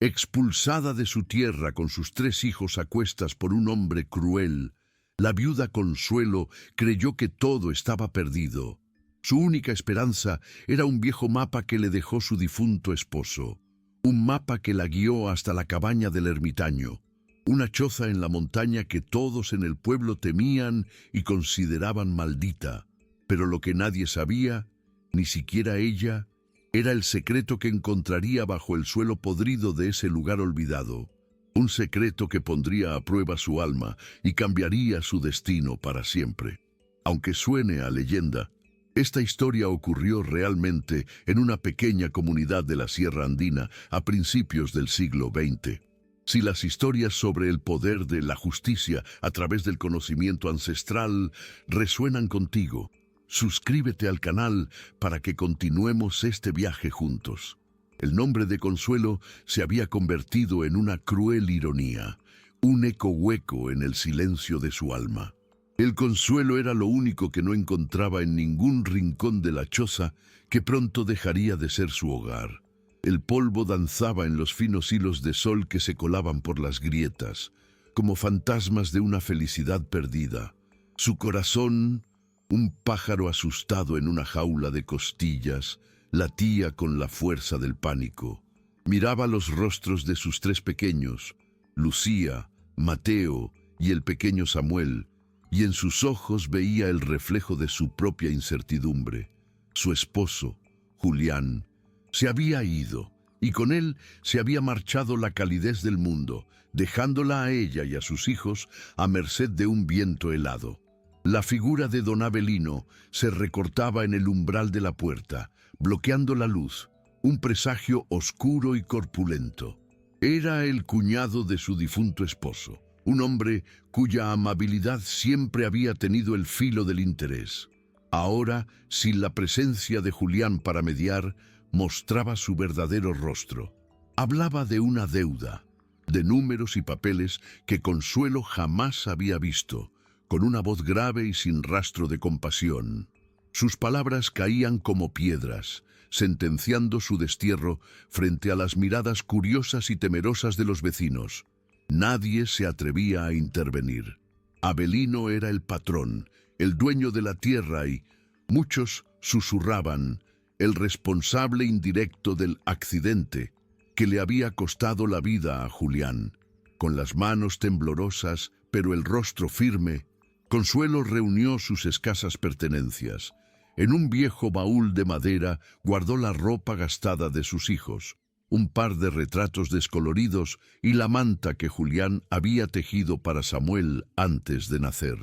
Expulsada de su tierra con sus 3 hijos a cuestas por un hombre cruel, la viuda Consuelo creyó que todo estaba perdido. Su única esperanza era un viejo mapa que le dejó su difunto esposo. Un mapa que la guió hasta la cabaña del ermitaño, una choza en la montaña que todos en el pueblo temían y consideraban maldita. Pero lo que nadie sabía, ni siquiera ella, era el secreto que encontraría bajo el suelo podrido de ese lugar olvidado. Un secreto que pondría a prueba su alma y cambiaría su destino para siempre. Aunque suene a leyenda, esta historia ocurrió realmente en una pequeña comunidad de la Sierra Andina a principios del siglo XX. Si las historias sobre el poder de la justicia a través del conocimiento ancestral resuenan contigo, suscríbete al canal para que continuemos este viaje juntos. El nombre de Consuelo se había convertido en una cruel ironía, un eco hueco en el silencio de su alma. El consuelo era lo único que no encontraba en ningún rincón de la choza que pronto dejaría de ser su hogar. El polvo danzaba en los finos hilos de sol que se colaban por las grietas, como fantasmas de una felicidad perdida. Su corazón, un pájaro asustado en una jaula de costillas, latía con la fuerza del pánico. Miraba los rostros de sus 3 pequeños, Lucía, Mateo y el pequeño Samuel, y en sus ojos veía el reflejo de su propia incertidumbre. Su esposo, Julián, se había ido, y con él se había marchado la calidez del mundo, dejándola a ella y a sus hijos a merced de un viento helado. La figura de don Avelino se recortaba en el umbral de la puerta, bloqueando la luz, un presagio oscuro y corpulento. Era el cuñado de su difunto esposo, un hombre cuya amabilidad siempre había tenido el filo del interés. Ahora, sin la presencia de Julián para mediar, mostraba su verdadero rostro. Hablaba de una deuda, de números y papeles que Consuelo jamás había visto, con una voz grave y sin rastro de compasión. Sus palabras caían como piedras, sentenciando su destierro frente a las miradas curiosas y temerosas de los vecinos. Nadie se atrevía a intervenir. Avelino era el patrón, el dueño de la tierra y muchos susurraban, el responsable indirecto del accidente que le había costado la vida a Julián. Con las manos temblorosas, pero el rostro firme, Consuelo reunió sus escasas pertenencias. En un viejo baúl de madera guardó la ropa gastada de sus hijos, un par de retratos descoloridos y la manta que Julián había tejido para Samuel antes de nacer.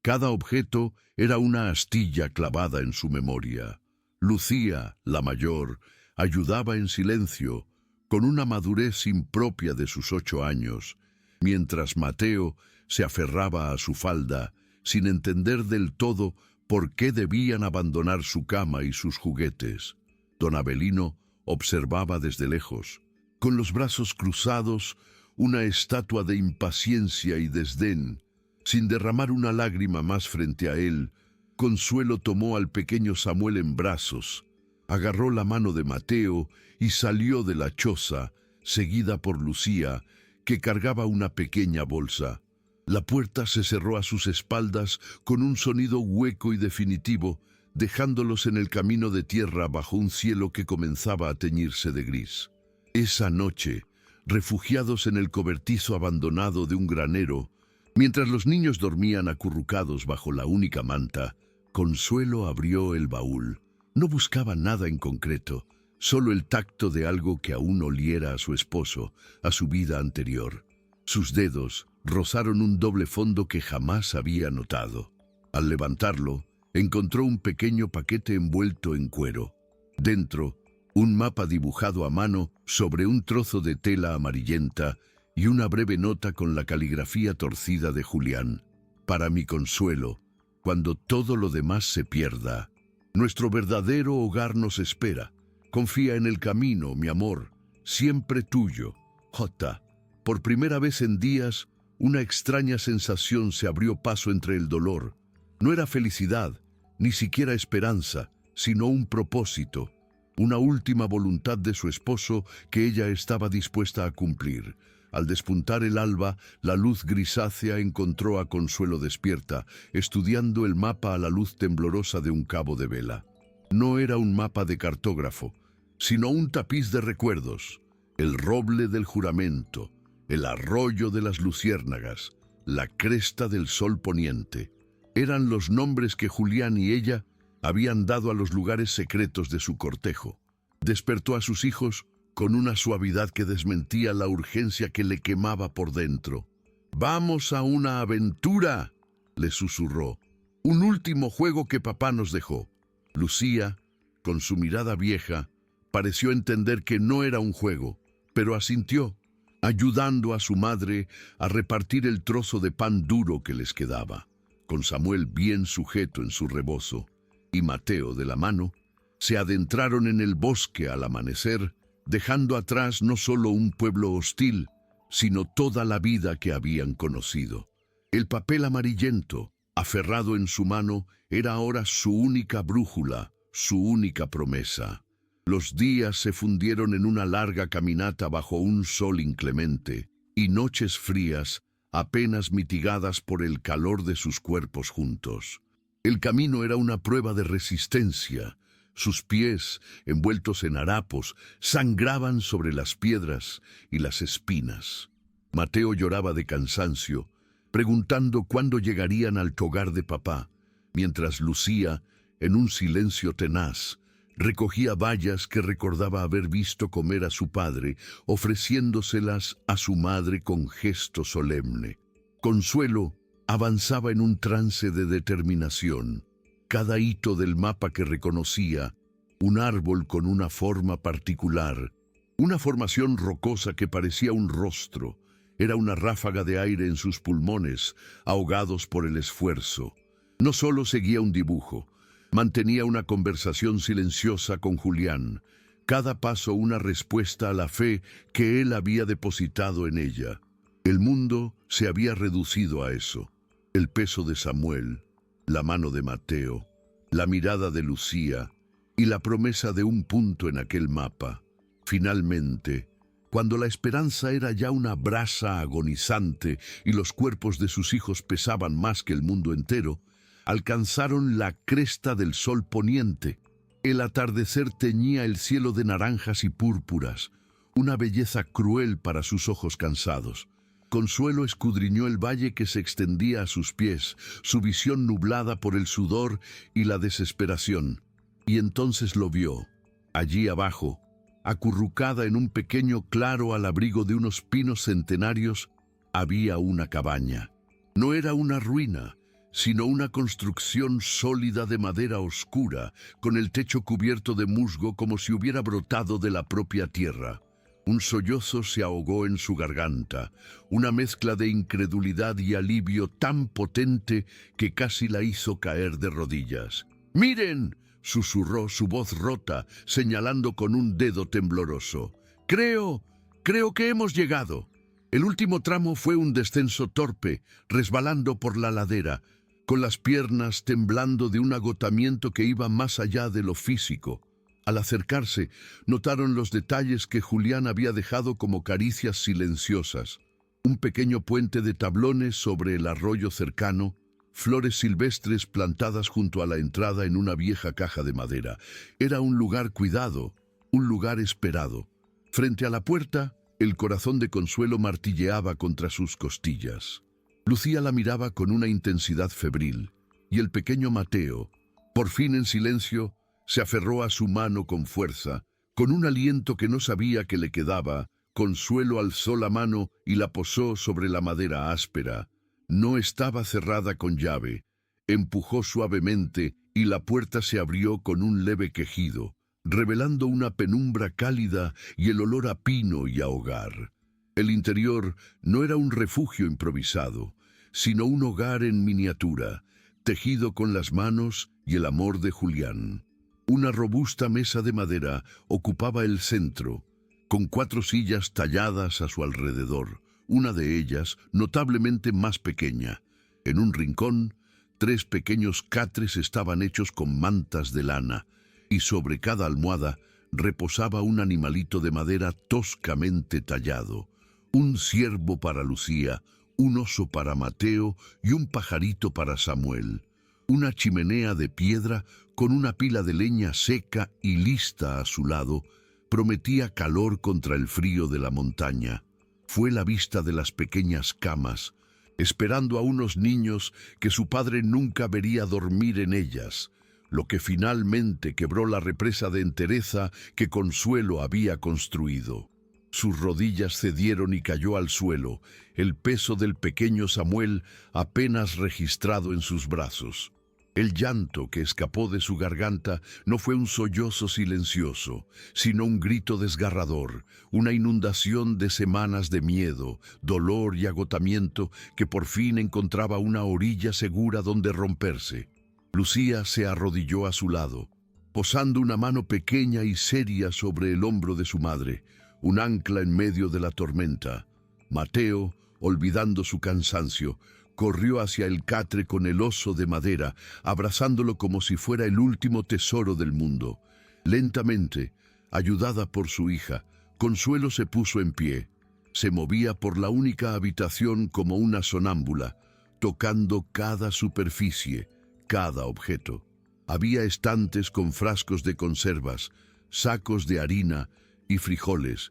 Cada objeto era una astilla clavada en su memoria. Lucía, la mayor, ayudaba en silencio, con una madurez impropia de sus 8 años, mientras Mateo se aferraba a su falda, sin entender del todo por qué debían abandonar su cama y sus juguetes. Don Avelino observaba desde lejos, con los brazos cruzados, una estatua de impaciencia y desdén. Sin derramar una lágrima más frente a él, Consuelo tomó al pequeño Samuel en brazos, agarró la mano de Mateo y salió de la choza, seguida por Lucía, que cargaba una pequeña bolsa. La puerta se cerró a sus espaldas con un sonido hueco y definitivo, dejándolos en el camino de tierra bajo un cielo que comenzaba a teñirse de gris. Esa noche, refugiados en el cobertizo abandonado de un granero, mientras los niños dormían acurrucados bajo la única manta, Consuelo abrió el baúl. No buscaba nada en concreto, solo el tacto de algo que aún oliera a su esposo, a su vida anterior. Sus dedos rozaron un doble fondo que jamás había notado. Al levantarlo, encontró un pequeño paquete envuelto en cuero. Dentro, un mapa dibujado a mano sobre un trozo de tela amarillenta y una breve nota con la caligrafía torcida de Julián. Para mi Consuelo, cuando todo lo demás se pierda, nuestro verdadero hogar nos espera. Confía en el camino, mi amor, siempre tuyo. J. Por primera vez en días, una extraña sensación se abrió paso entre el dolor. No era felicidad, ni siquiera esperanza, sino un propósito. una última voluntad de su esposo que ella estaba dispuesta a cumplir. Al despuntar el alba, la luz grisácea encontró a Consuelo despierta, estudiando el mapa a la luz temblorosa de un cabo de vela. No era un mapa de cartógrafo, sino un tapiz de recuerdos. El roble del juramento, el arroyo de las luciérnagas, la cresta del sol poniente. Eran los nombres que Julián y ella habían dado a los lugares secretos de su cortejo. Despertó a sus hijos con una suavidad que desmentía la urgencia que le quemaba por dentro. «¡Vamos a una aventura!», le susurró. «Un último juego que papá nos dejó». Lucía, con su mirada vieja, pareció entender que no era un juego, pero asintió, ayudando a su madre a repartir el trozo de pan duro que les quedaba. Con Samuel bien sujeto en su rebozo y Mateo de la mano, se adentraron en el bosque al amanecer, dejando atrás no solo un pueblo hostil, sino toda la vida que habían conocido. El papel amarillento, aferrado en su mano, era ahora su única brújula, su única promesa. Los días se fundieron en una larga caminata bajo un sol inclemente, y noches frías, apenas mitigadas por el calor de sus cuerpos juntos. El camino era una prueba de resistencia. Sus pies, envueltos en harapos, sangraban sobre las piedras y las espinas. Mateo lloraba de cansancio, preguntando cuándo llegarían al hogar de papá, mientras Lucía, en un silencio tenaz, recogía bayas que recordaba haber visto comer a su padre, ofreciéndoselas a su madre con gesto solemne. Consuelo avanzaba en un trance de determinación. Cada hito del mapa que reconocía, un árbol con una forma particular, una formación rocosa que parecía un rostro, era una ráfaga de aire en sus pulmones, ahogados por el esfuerzo. No solo seguía un dibujo, mantenía una conversación silenciosa con Julián, cada paso una respuesta a la fe que él había depositado en ella. El mundo se había reducido a eso. El peso de Samuel, la mano de Mateo, la mirada de Lucía y la promesa de un punto en aquel mapa. Finalmente, cuando la esperanza era ya una brasa agonizante y los cuerpos de sus hijos pesaban más que el mundo entero, alcanzaron la cresta del sol poniente. El atardecer teñía el cielo de naranjas y púrpuras, una belleza cruel para sus ojos cansados. Consuelo escudriñó el valle que se extendía a sus pies, su visión nublada por el sudor y la desesperación. Y entonces lo vio, allí abajo, acurrucada en un pequeño claro al abrigo de unos pinos centenarios, había una cabaña. No era una ruina, sino una construcción sólida de madera oscura, con el techo cubierto de musgo como si hubiera brotado de la propia tierra. Un sollozo se ahogó en su garganta, una mezcla de incredulidad y alivio tan potente que casi la hizo caer de rodillas. «¡Miren!», susurró su voz rota, señalando con un dedo tembloroso. Creo que hemos llegado». El último tramo fue un descenso torpe, resbalando por la ladera, con las piernas temblando de un agotamiento que iba más allá de lo físico. Al acercarse, notaron los detalles que Julián había dejado como caricias silenciosas. Un pequeño puente de tablones sobre el arroyo cercano, flores silvestres plantadas junto a la entrada en una vieja caja de madera. Era un lugar cuidado, un lugar esperado. Frente a la puerta, el corazón de Consuelo martilleaba contra sus costillas. Lucía la miraba con una intensidad febril, y el pequeño Mateo, por fin en silencio, se aferró a su mano con fuerza. Con un aliento que no sabía que le quedaba, Consuelo alzó la mano y la posó sobre la madera áspera. No estaba cerrada con llave. Empujó suavemente y la puerta se abrió con un leve quejido, revelando una penumbra cálida y el olor a pino y a hogar. El interior no era un refugio improvisado, sino un hogar en miniatura, tejido con las manos y el amor de Julián. Una robusta mesa de madera ocupaba el centro, con 4 sillas talladas a su alrededor, una de ellas notablemente más pequeña. En un rincón, 3 pequeños catres estaban hechos con mantas de lana, y sobre cada almohada reposaba un animalito de madera toscamente tallado, un ciervo para Lucía, un oso para Mateo y un pajarito para Samuel. Una chimenea de piedra con una pila de leña seca y lista a su lado prometía calor contra el frío de la montaña. Fue la vista de las pequeñas camas, esperando a unos niños que su padre nunca vería dormir en ellas, lo que finalmente quebró la represa de entereza que Consuelo había construido. Sus rodillas cedieron y cayó al suelo, el peso del pequeño Samuel apenas registrado en sus brazos. El llanto que escapó de su garganta no fue un sollozo silencioso, sino un grito desgarrador, una inundación de semanas de miedo, dolor y agotamiento que por fin encontraba una orilla segura donde romperse. Lucía se arrodilló a su lado, posando una mano pequeña y seria sobre el hombro de su madre, un ancla en medio de la tormenta. Mateo, olvidando su cansancio, corrió hacia el catre con el oso de madera, abrazándolo como si fuera el último tesoro del mundo. Lentamente, ayudada por su hija, Consuelo se puso en pie. Se movía por la única habitación como una sonámbula, tocando cada superficie, cada objeto. Había estantes con frascos de conservas, sacos de harina y frijoles,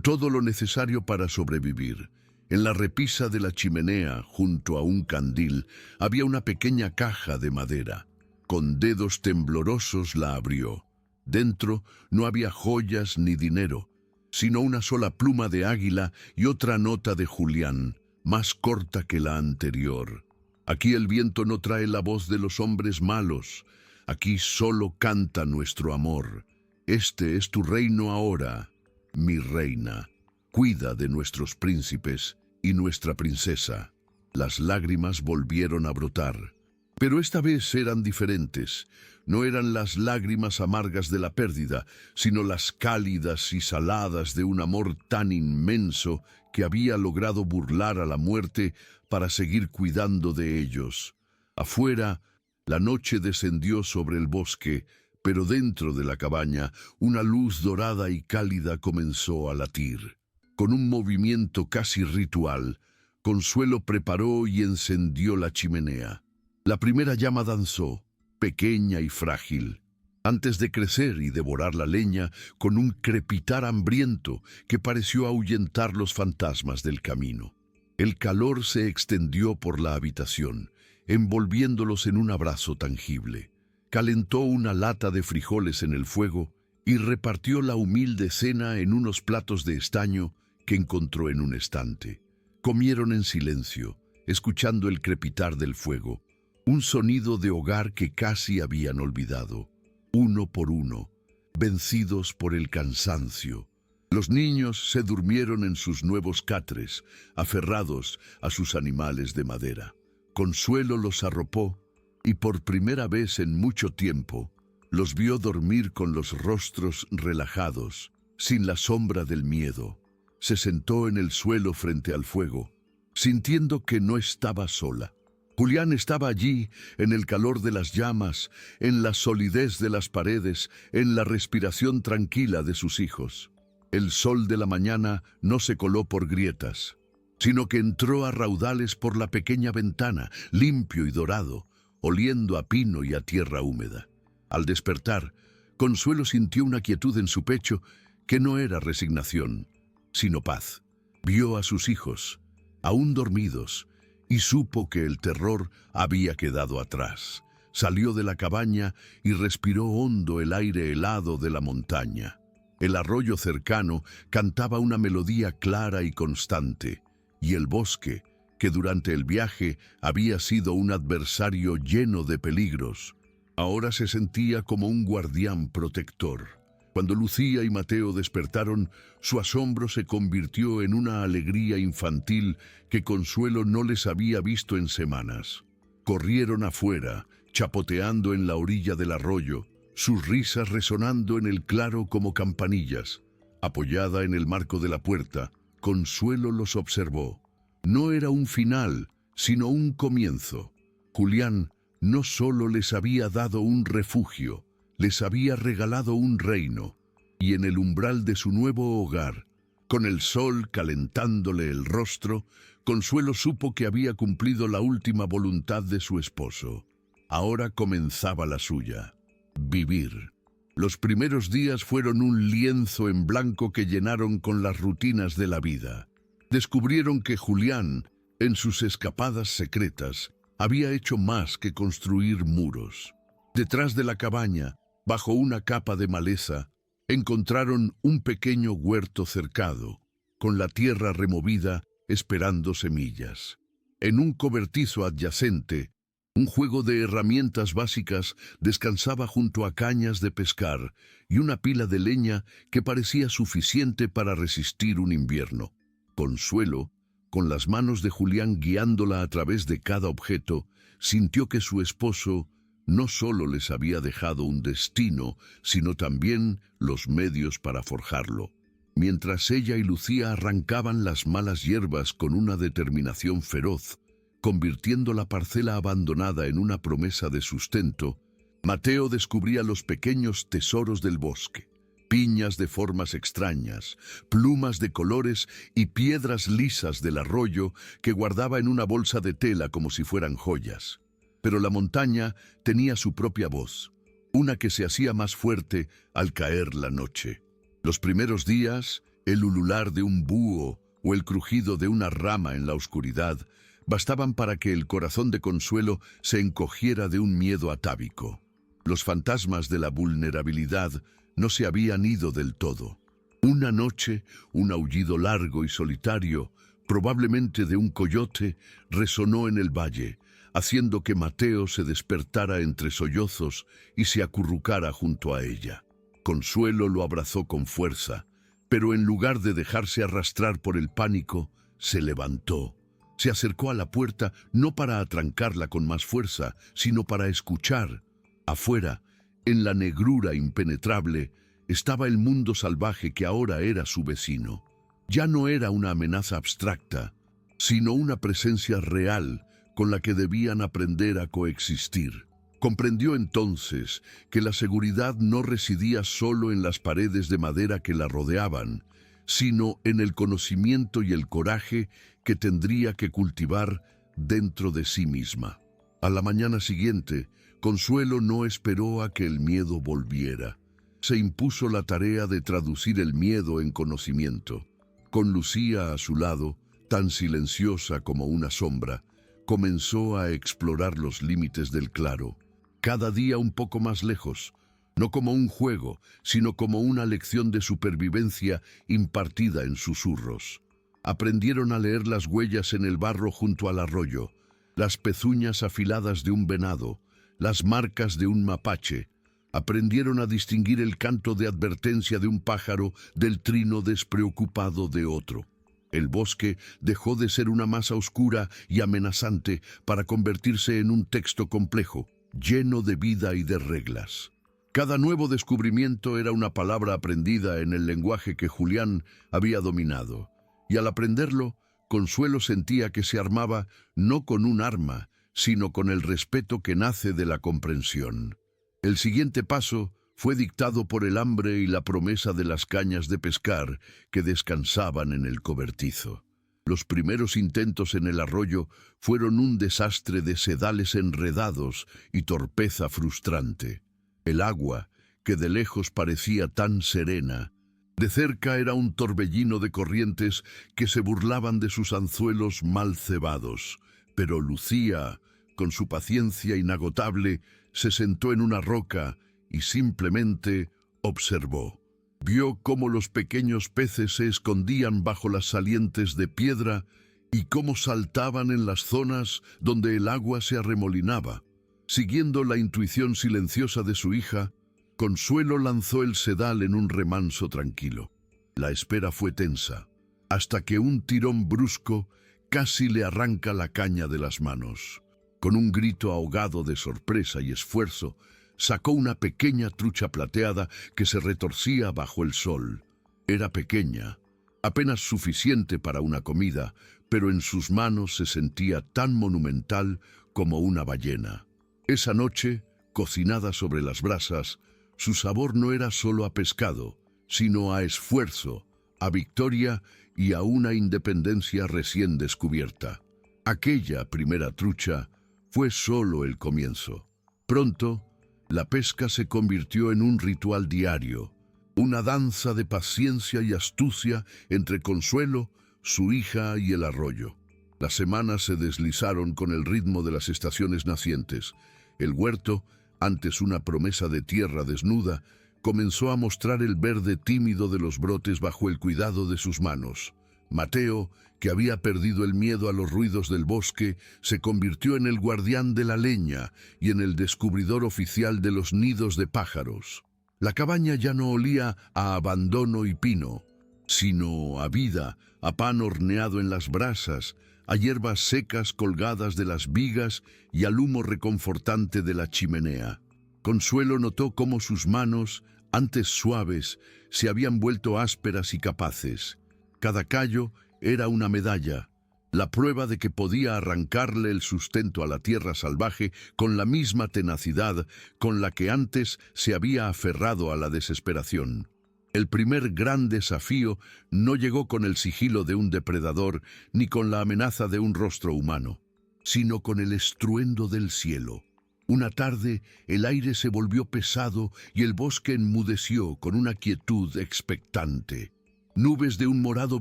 todo lo necesario para sobrevivir. En la repisa de la chimenea, junto a un candil, había una pequeña caja de madera. Con dedos temblorosos la abrió. Dentro no había joyas ni dinero, sino una sola pluma de águila y otra nota de Julián, más corta que la anterior. Aquí el viento no trae la voz de los hombres malos. Aquí solo canta nuestro amor. Este es tu reino ahora, mi reina. Cuida de nuestros príncipes y nuestra princesa. Las lágrimas volvieron a brotar. Pero esta vez eran diferentes. No eran las lágrimas amargas de la pérdida, sino las cálidas y saladas de un amor tan inmenso que había logrado burlar a la muerte para seguir cuidando de ellos. Afuera, la noche descendió sobre el bosque, pero dentro de la cabaña, una luz dorada y cálida comenzó a latir. Con un movimiento casi ritual, Consuelo preparó y encendió la chimenea. La primera llama danzó, pequeña y frágil, antes de crecer y devorar la leña con un crepitar hambriento que pareció ahuyentar los fantasmas del camino. El calor se extendió por la habitación, envolviéndolos en un abrazo tangible. Calentó una lata de frijoles en el fuego y repartió la humilde cena en unos platos de estaño que encontró en un estante. Comieron en silencio, escuchando el crepitar del fuego, un sonido de hogar que casi habían olvidado, uno por uno, vencidos por el cansancio. Los niños se durmieron en sus nuevos catres, aferrados a sus animales de madera. Consuelo los arropó y por primera vez en mucho tiempo los vio dormir con los rostros relajados, sin la sombra del miedo. Se sentó en el suelo frente al fuego, sintiendo que no estaba sola. Julián estaba allí, en el calor de las llamas, en la solidez de las paredes, en la respiración tranquila de sus hijos. El sol de la mañana no se coló por grietas, sino que entró a raudales por la pequeña ventana, limpio y dorado, oliendo a pino y a tierra húmeda. Al despertar, Consuelo sintió una quietud en su pecho que no era resignación, sino paz. Vio a sus hijos, aún dormidos, y supo que el terror había quedado atrás. Salió de la cabaña y respiró hondo el aire helado de la montaña. El arroyo cercano cantaba una melodía clara y constante, y el bosque, que durante el viaje había sido un adversario lleno de peligros, ahora se sentía como un guardián protector. Cuando Lucía y Mateo despertaron, su asombro se convirtió en una alegría infantil que Consuelo no les había visto en semanas. Corrieron afuera, chapoteando en la orilla del arroyo, sus risas resonando en el claro como campanillas. Apoyada en el marco de la puerta, Consuelo los observó. No era un final, sino un comienzo. Julián no solo les había dado un refugio, les había regalado un reino. y en el umbral de su nuevo hogar, con el sol calentándole el rostro, Consuelo supo que había cumplido la última voluntad de su esposo. Ahora comenzaba la suya: vivir. Los primeros días fueron un lienzo en blanco que llenaron con las rutinas de la vida. Descubrieron que Julián, en sus escapadas secretas, había hecho más que construir muros. Detrás de la cabaña, bajo una capa de maleza, encontraron un pequeño huerto cercado, con la tierra removida esperando semillas. En un cobertizo adyacente, un juego de herramientas básicas descansaba junto a cañas de pescar y una pila de leña que parecía suficiente para resistir un invierno. Consuelo, con las manos de Julián guiándola a través de cada objeto, sintió que su esposo no solo les había dejado un destino, sino también los medios para forjarlo. Mientras ella y Lucía arrancaban las malas hierbas con una determinación feroz, convirtiendo la parcela abandonada en una promesa de sustento, Mateo descubría los pequeños tesoros del bosque: piñas de formas extrañas, plumas de colores y piedras lisas del arroyo que guardaba en una bolsa de tela como si fueran joyas. Pero la montaña tenía su propia voz, una que se hacía más fuerte al caer la noche. Los primeros días, el ulular de un búho o el crujido de una rama en la oscuridad bastaban para que el corazón de Consuelo se encogiera de un miedo atávico. Los fantasmas de la vulnerabilidad no se habían ido del todo. Una noche, un aullido largo y solitario, probablemente de un coyote, resonó en el valle, haciendo que Mateo se despertara entre sollozos y se acurrucara junto a ella. Consuelo lo abrazó con fuerza, pero en lugar de dejarse arrastrar por el pánico, se levantó. Se acercó a la puerta no para atrancarla con más fuerza, sino para escuchar. Afuera, en la negrura impenetrable, estaba el mundo salvaje que ahora era su vecino. Ya no era una amenaza abstracta, sino una presencia real con la que debían aprender a coexistir. Comprendió entonces que la seguridad no residía solo en las paredes de madera que la rodeaban, sino en el conocimiento y el coraje que tendría que cultivar dentro de sí misma. A la mañana siguiente, Consuelo no esperó a que el miedo volviera. Se impuso la tarea de traducir el miedo en conocimiento. Con Lucía a su lado, tan silenciosa como una sombra, comenzó a explorar los límites del claro, cada día un poco más lejos, no como un juego, sino como una lección de supervivencia impartida en susurros. Aprendieron a leer las huellas en el barro junto al arroyo, las pezuñas afiladas de un venado, las marcas de un mapache. Aprendieron a distinguir el canto de advertencia de un pájaro del trino despreocupado de otro. El bosque dejó de ser una masa oscura y amenazante para convertirse en un texto complejo, lleno de vida y de reglas. Cada nuevo descubrimiento era una palabra aprendida en el lenguaje que Julián había dominado, y al aprenderlo, Consuelo sentía que se armaba no con un arma, sino con el respeto que nace de la comprensión. El siguiente paso fue dictado por el hambre y la promesa de las cañas de pescar que descansaban en el cobertizo. Los primeros intentos en el arroyo fueron un desastre de sedales enredados y torpeza frustrante. El agua, que de lejos parecía tan serena, de cerca era un torbellino de corrientes que se burlaban de sus anzuelos mal cebados. Pero Lucía, con su paciencia inagotable, se sentó en una roca y simplemente observó. Vio cómo los pequeños peces se escondían bajo las salientes de piedra y cómo saltaban en las zonas donde el agua se arremolinaba. Siguiendo la intuición silenciosa de su hija, Consuelo lanzó el sedal en un remanso tranquilo. La espera fue tensa, hasta que un tirón brusco casi le arranca la caña de las manos. Con un grito ahogado de sorpresa y esfuerzo, sacó una pequeña trucha plateada que se retorcía bajo el sol. Era pequeña, apenas suficiente para una comida, pero en sus manos se sentía tan monumental como una ballena. Esa noche, cocinada sobre las brasas, su sabor no era solo a pescado, sino a esfuerzo, a victoria y a una independencia recién descubierta. Aquella primera trucha fue solo el comienzo. Pronto, la pesca se convirtió en un ritual diario, una danza de paciencia y astucia entre Consuelo, su hija y el arroyo. Las semanas se deslizaron con el ritmo de las estaciones nacientes. El huerto, antes una promesa de tierra desnuda, comenzó a mostrar el verde tímido de los brotes bajo el cuidado de sus manos. Mateo, que había perdido el miedo a los ruidos del bosque, se convirtió en el guardián de la leña y en el descubridor oficial de los nidos de pájaros. La cabaña ya no olía a abandono y pino, sino a vida, a pan horneado en las brasas, a hierbas secas colgadas de las vigas y al humo reconfortante de la chimenea. Consuelo notó cómo sus manos, antes suaves, se habían vuelto ásperas y capaces. Cada callo era una medalla, la prueba de que podía arrancarle el sustento a la tierra salvaje con la misma tenacidad con la que antes se había aferrado a la desesperación. El primer gran desafío no llegó con el sigilo de un depredador ni con la amenaza de un rostro humano, sino con el estruendo del cielo. Una tarde el aire se volvió pesado y el bosque enmudeció con una quietud expectante. Nubes de un morado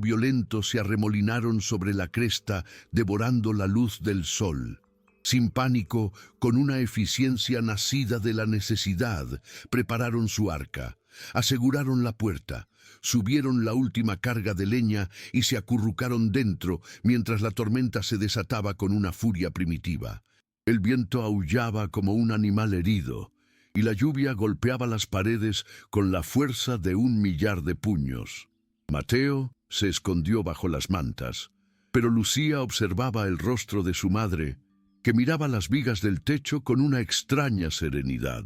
violento se arremolinaron sobre la cresta, devorando la luz del sol. Sin pánico, con una eficiencia nacida de la necesidad, prepararon su arca, aseguraron la puerta, subieron la última carga de leña y se acurrucaron dentro mientras la tormenta se desataba con una furia primitiva. El viento aullaba como un animal herido, y la lluvia golpeaba las paredes con la fuerza de 1.000.000 de puños. Mateo se escondió bajo las mantas, pero Lucía observaba el rostro de su madre, que miraba las vigas del techo con una extraña serenidad.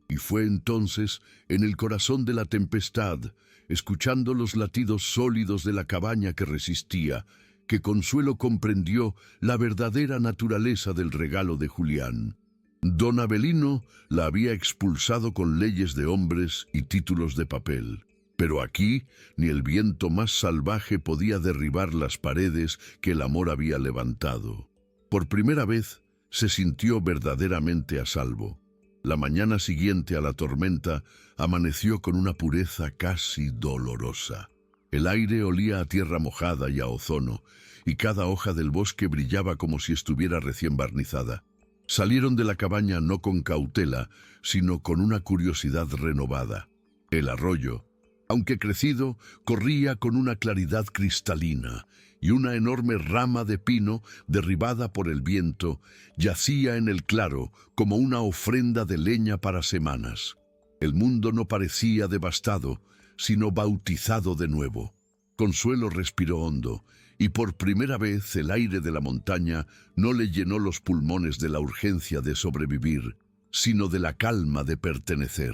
Y fue entonces, en el corazón de la tempestad, escuchando los latidos sólidos de la cabaña que resistía, que Consuelo comprendió la verdadera naturaleza del regalo de Julián. Don Avelino la había expulsado con leyes de hombres y títulos de papel. Pero aquí ni el viento más salvaje podía derribar las paredes que el amor había levantado. Por primera vez se sintió verdaderamente a salvo. La mañana siguiente a la tormenta amaneció con una pureza casi dolorosa. El aire olía a tierra mojada y a ozono, y cada hoja del bosque brillaba como si estuviera recién barnizada. Salieron de la cabaña no con cautela, sino con una curiosidad renovada. El arroyo, aunque crecido, corría con una claridad cristalina, y una enorme rama de pino, derribada por el viento, yacía en el claro como una ofrenda de leña para semanas. El mundo no parecía devastado, sino bautizado de nuevo. Consuelo respiró hondo, y por primera vez el aire de la montaña no le llenó los pulmones de la urgencia de sobrevivir, sino de la calma de pertenecer.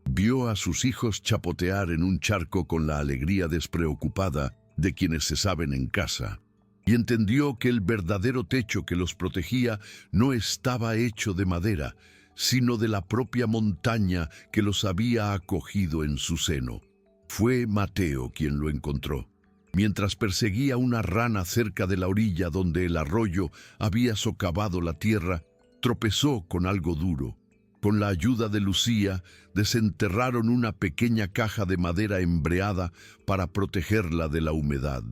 Vio a sus hijos chapotear en un charco con la alegría despreocupada de quienes se saben en casa, y entendió que el verdadero techo que los protegía no estaba hecho de madera, sino de la propia montaña que los había acogido en su seno. Fue Mateo quien lo encontró. Mientras perseguía una rana cerca de la orilla donde el arroyo había socavado la tierra, tropezó con algo duro. Con la ayuda de Lucía, desenterraron una pequeña caja de madera embreada para protegerla de la humedad.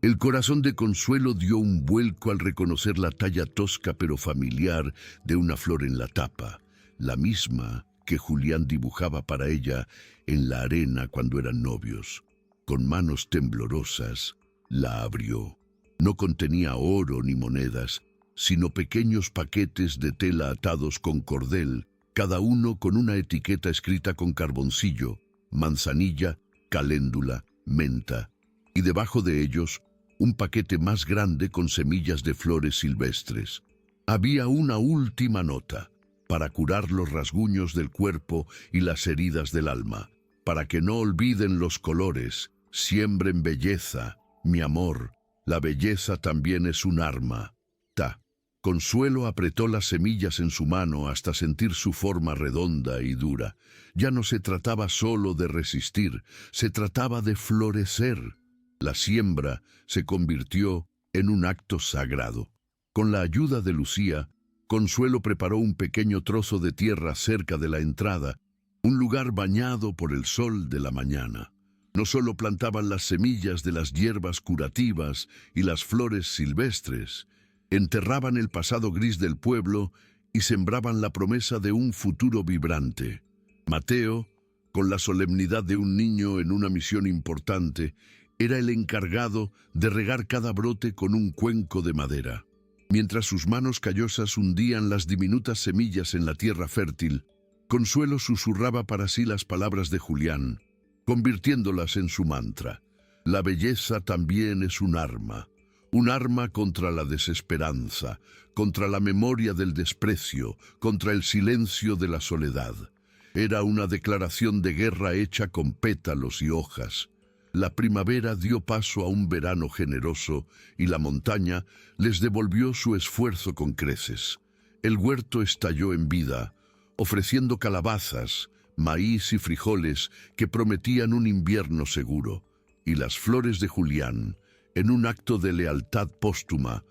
El corazón de Consuelo dio un vuelco al reconocer la talla tosca pero familiar de una flor en la tapa, la misma que Julián dibujaba para ella en la arena cuando eran novios. Con manos temblorosas, la abrió. No contenía oro ni monedas, sino pequeños paquetes de tela atados con cordel, cada uno con una etiqueta escrita con carboncillo, manzanilla, caléndula, menta, y debajo de ellos un paquete más grande con semillas de flores silvestres. Había una última nota, para curar los rasguños del cuerpo y las heridas del alma, para que no olviden los colores, siembren belleza, mi amor, la belleza también es un arma. Ta. Consuelo apretó las semillas en su mano hasta sentir su forma redonda y dura. Ya no se trataba solo de resistir, se trataba de florecer. La siembra se convirtió en un acto sagrado. Con la ayuda de Lucía, Consuelo preparó un pequeño trozo de tierra cerca de la entrada, un lugar bañado por el sol de la mañana. No solo plantaban las semillas de las hierbas curativas y las flores silvestres, enterraban el pasado gris del pueblo y sembraban la promesa de un futuro vibrante. Mateo, con la solemnidad de un niño en una misión importante, era el encargado de regar cada brote con un cuenco de madera. Mientras sus manos callosas hundían las diminutas semillas en la tierra fértil, Consuelo susurraba para sí las palabras de Julián, convirtiéndolas en su mantra. La belleza también es un arma contra la desesperanza, contra la memoria del desprecio, contra el silencio de la soledad. Era una declaración de guerra hecha con pétalos y hojas. La primavera dio paso a un verano generoso y la montaña les devolvió su esfuerzo con creces. El huerto estalló en vida, ofreciendo calabazas, maíz y frijoles que prometían un invierno seguro, y las flores de Julián, en un acto de lealtad póstuma,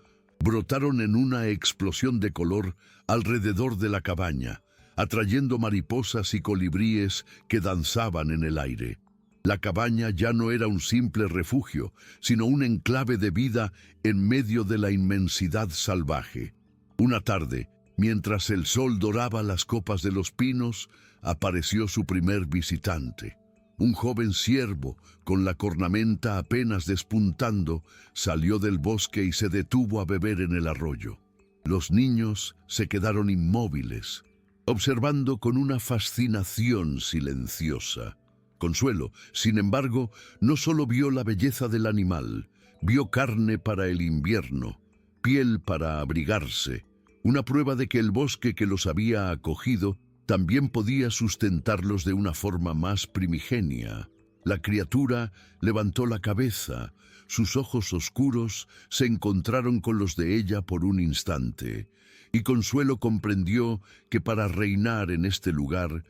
brotaron en una explosión de color alrededor de la cabaña, atrayendo mariposas y colibríes que danzaban en el aire. La cabaña ya no era un simple refugio, sino un enclave de vida en medio de la inmensidad salvaje. Una tarde, mientras el sol doraba las copas de los pinos, apareció su primer visitante. Un joven ciervo, con la cornamenta apenas despuntando, salió del bosque y se detuvo a beber en el arroyo. Los niños se quedaron inmóviles, observando con una fascinación silenciosa. Consuelo, sin embargo, no solo vio la belleza del animal, vio carne para el invierno, piel para abrigarse, una prueba de que el bosque que los había acogido también podía sustentarlos de una forma más primigenia. La criatura levantó la cabeza, sus ojos oscuros se encontraron con los de ella por un instante, y Consuelo comprendió que para reinar en este lugar,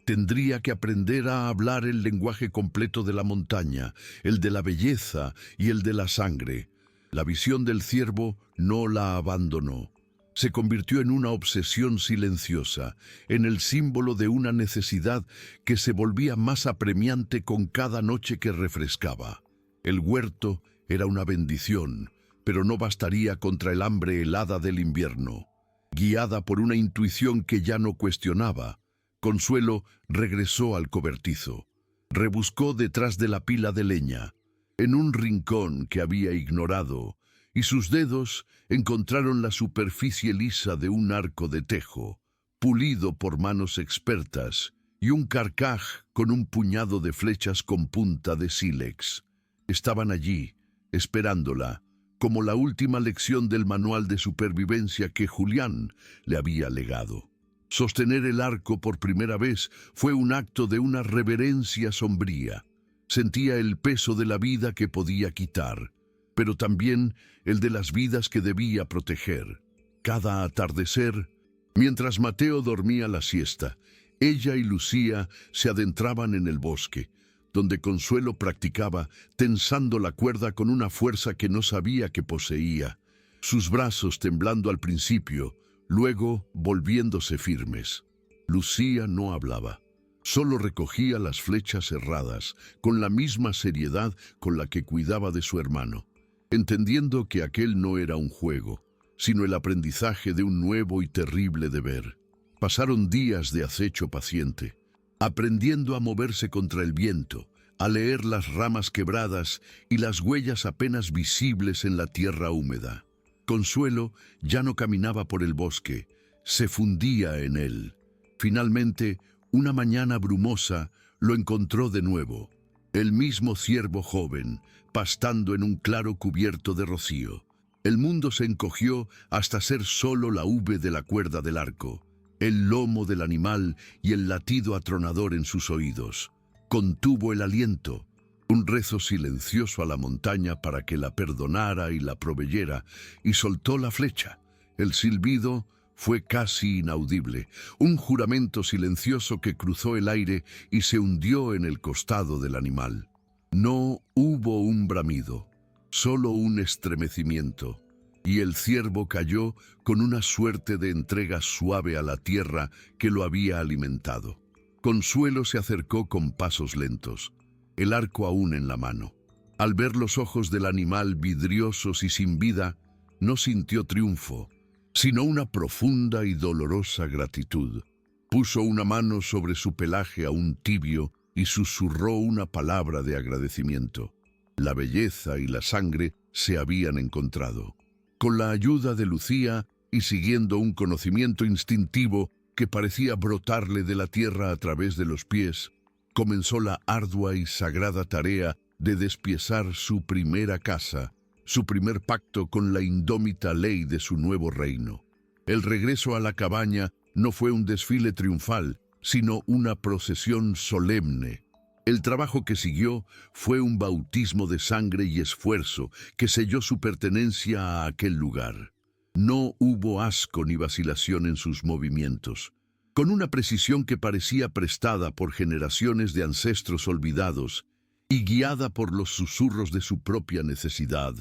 tendría que aprender a hablar el lenguaje completo de la montaña, el de la belleza y el de la sangre. La visión del ciervo no la abandonó. Se convirtió en una obsesión silenciosa, en el símbolo de una necesidad que se volvía más apremiante con cada noche que refrescaba. El huerto era una bendición, pero no bastaría contra el hambre helada del invierno. Guiada por una intuición que ya no cuestionaba, Consuelo regresó al cobertizo. Rebuscó detrás de la pila de leña, en un rincón que había ignorado, y sus dedos encontraron la superficie lisa de un arco de tejo, pulido por manos expertas, y un carcaj con un puñado de flechas con punta de sílex. Estaban allí, esperándola, como la última lección del manual de supervivencia que Julián le había legado. Sostener el arco por primera vez fue un acto de una reverencia sombría. Sentía el peso de la vida que podía quitar, pero también el de las vidas que debía proteger. Cada atardecer, mientras Mateo dormía la siesta, ella y Lucía se adentraban en el bosque, donde Consuelo practicaba, tensando la cuerda con una fuerza que no sabía que poseía, sus brazos temblando al principio, luego volviéndose firmes. Lucía no hablaba, solo recogía las flechas erradas, con la misma seriedad con la que cuidaba de su hermano, entendiendo que aquel no era un juego, sino el aprendizaje de un nuevo y terrible deber. Pasaron días de acecho paciente, aprendiendo a moverse contra el viento, a leer las ramas quebradas y las huellas apenas visibles en la tierra húmeda. Consuelo ya no caminaba por el bosque, se fundía en él. Finalmente, una mañana brumosa, lo encontró de nuevo, el mismo ciervo joven, pastando en un claro cubierto de rocío. El mundo se encogió hasta ser solo la V de la cuerda del arco, el lomo del animal y el latido atronador en sus oídos. Contuvo el aliento. un rezo silencioso a la montaña para que la perdonara y la proveyera, y soltó la flecha. El silbido fue casi inaudible, un juramento silencioso que cruzó el aire y se hundió en el costado del animal. No hubo un bramido, solo un estremecimiento, y el ciervo cayó con una suerte de entrega suave a la tierra que lo había alimentado. Consuelo se acercó con pasos lentos, el arco aún en la mano. Al ver los ojos del animal vidriosos y sin vida, no sintió triunfo, sino una profunda y dolorosa gratitud. Puso una mano sobre su pelaje aún tibio y susurró una palabra de agradecimiento. La belleza y la sangre se habían encontrado. Con la ayuda de Lucía y siguiendo un conocimiento instintivo que parecía brotarle de la tierra a través de los pies, comenzó la ardua y sagrada tarea de despiezar su primera casa, su primer pacto con la indómita ley de su nuevo reino. El regreso a la cabaña no fue un desfile triunfal, sino una procesión solemne. El trabajo que siguió fue un bautismo de sangre y esfuerzo que selló su pertenencia a aquel lugar. No hubo asco ni vacilación en sus movimientos. Con una precisión que parecía prestada por generaciones de ancestros olvidados y guiada por los susurros de su propia necesidad,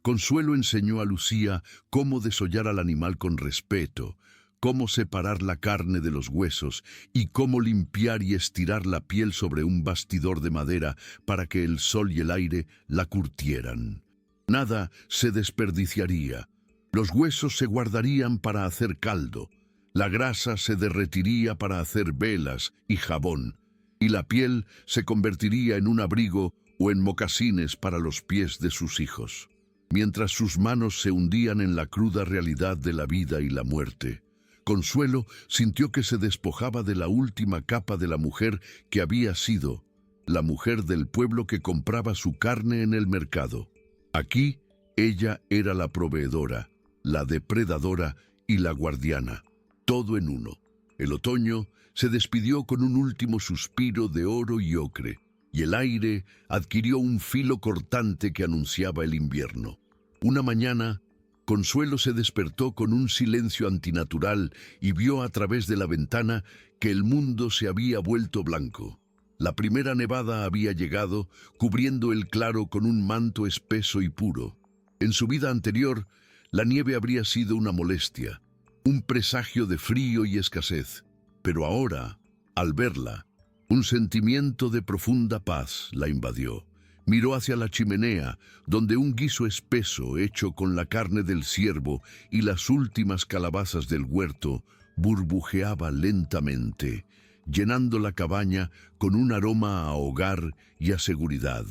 Consuelo enseñó a Lucía cómo desollar al animal con respeto, cómo separar la carne de los huesos y cómo limpiar y estirar la piel sobre un bastidor de madera para que el sol y el aire la curtieran. Nada se desperdiciaría. Los huesos se guardarían para hacer caldo, la grasa se derretiría para hacer velas y jabón, y la piel se convertiría en un abrigo o en mocasines para los pies de sus hijos. Mientras sus manos se hundían en la cruda realidad de la vida y la muerte, Consuelo sintió que se despojaba de la última capa de la mujer que había sido, la mujer del pueblo que compraba su carne en el mercado. Aquí, ella era la proveedora, la depredadora y la guardiana, todo en uno. El otoño se despidió con un último suspiro de oro y ocre, y el aire adquirió un filo cortante que anunciaba el invierno. Una mañana, Consuelo se despertó con un silencio antinatural y vio a través de la ventana que el mundo se había vuelto blanco. La primera nevada había llegado, cubriendo el claro con un manto espeso y puro. En su vida anterior, la nieve habría sido una molestia, un presagio de frío y escasez. Pero ahora, al verla, un sentimiento de profunda paz la invadió. Miró hacia la chimenea, donde un guiso espeso hecho con la carne del ciervo y las últimas calabazas del huerto burbujeaba lentamente, llenando la cabaña con un aroma a hogar y a seguridad.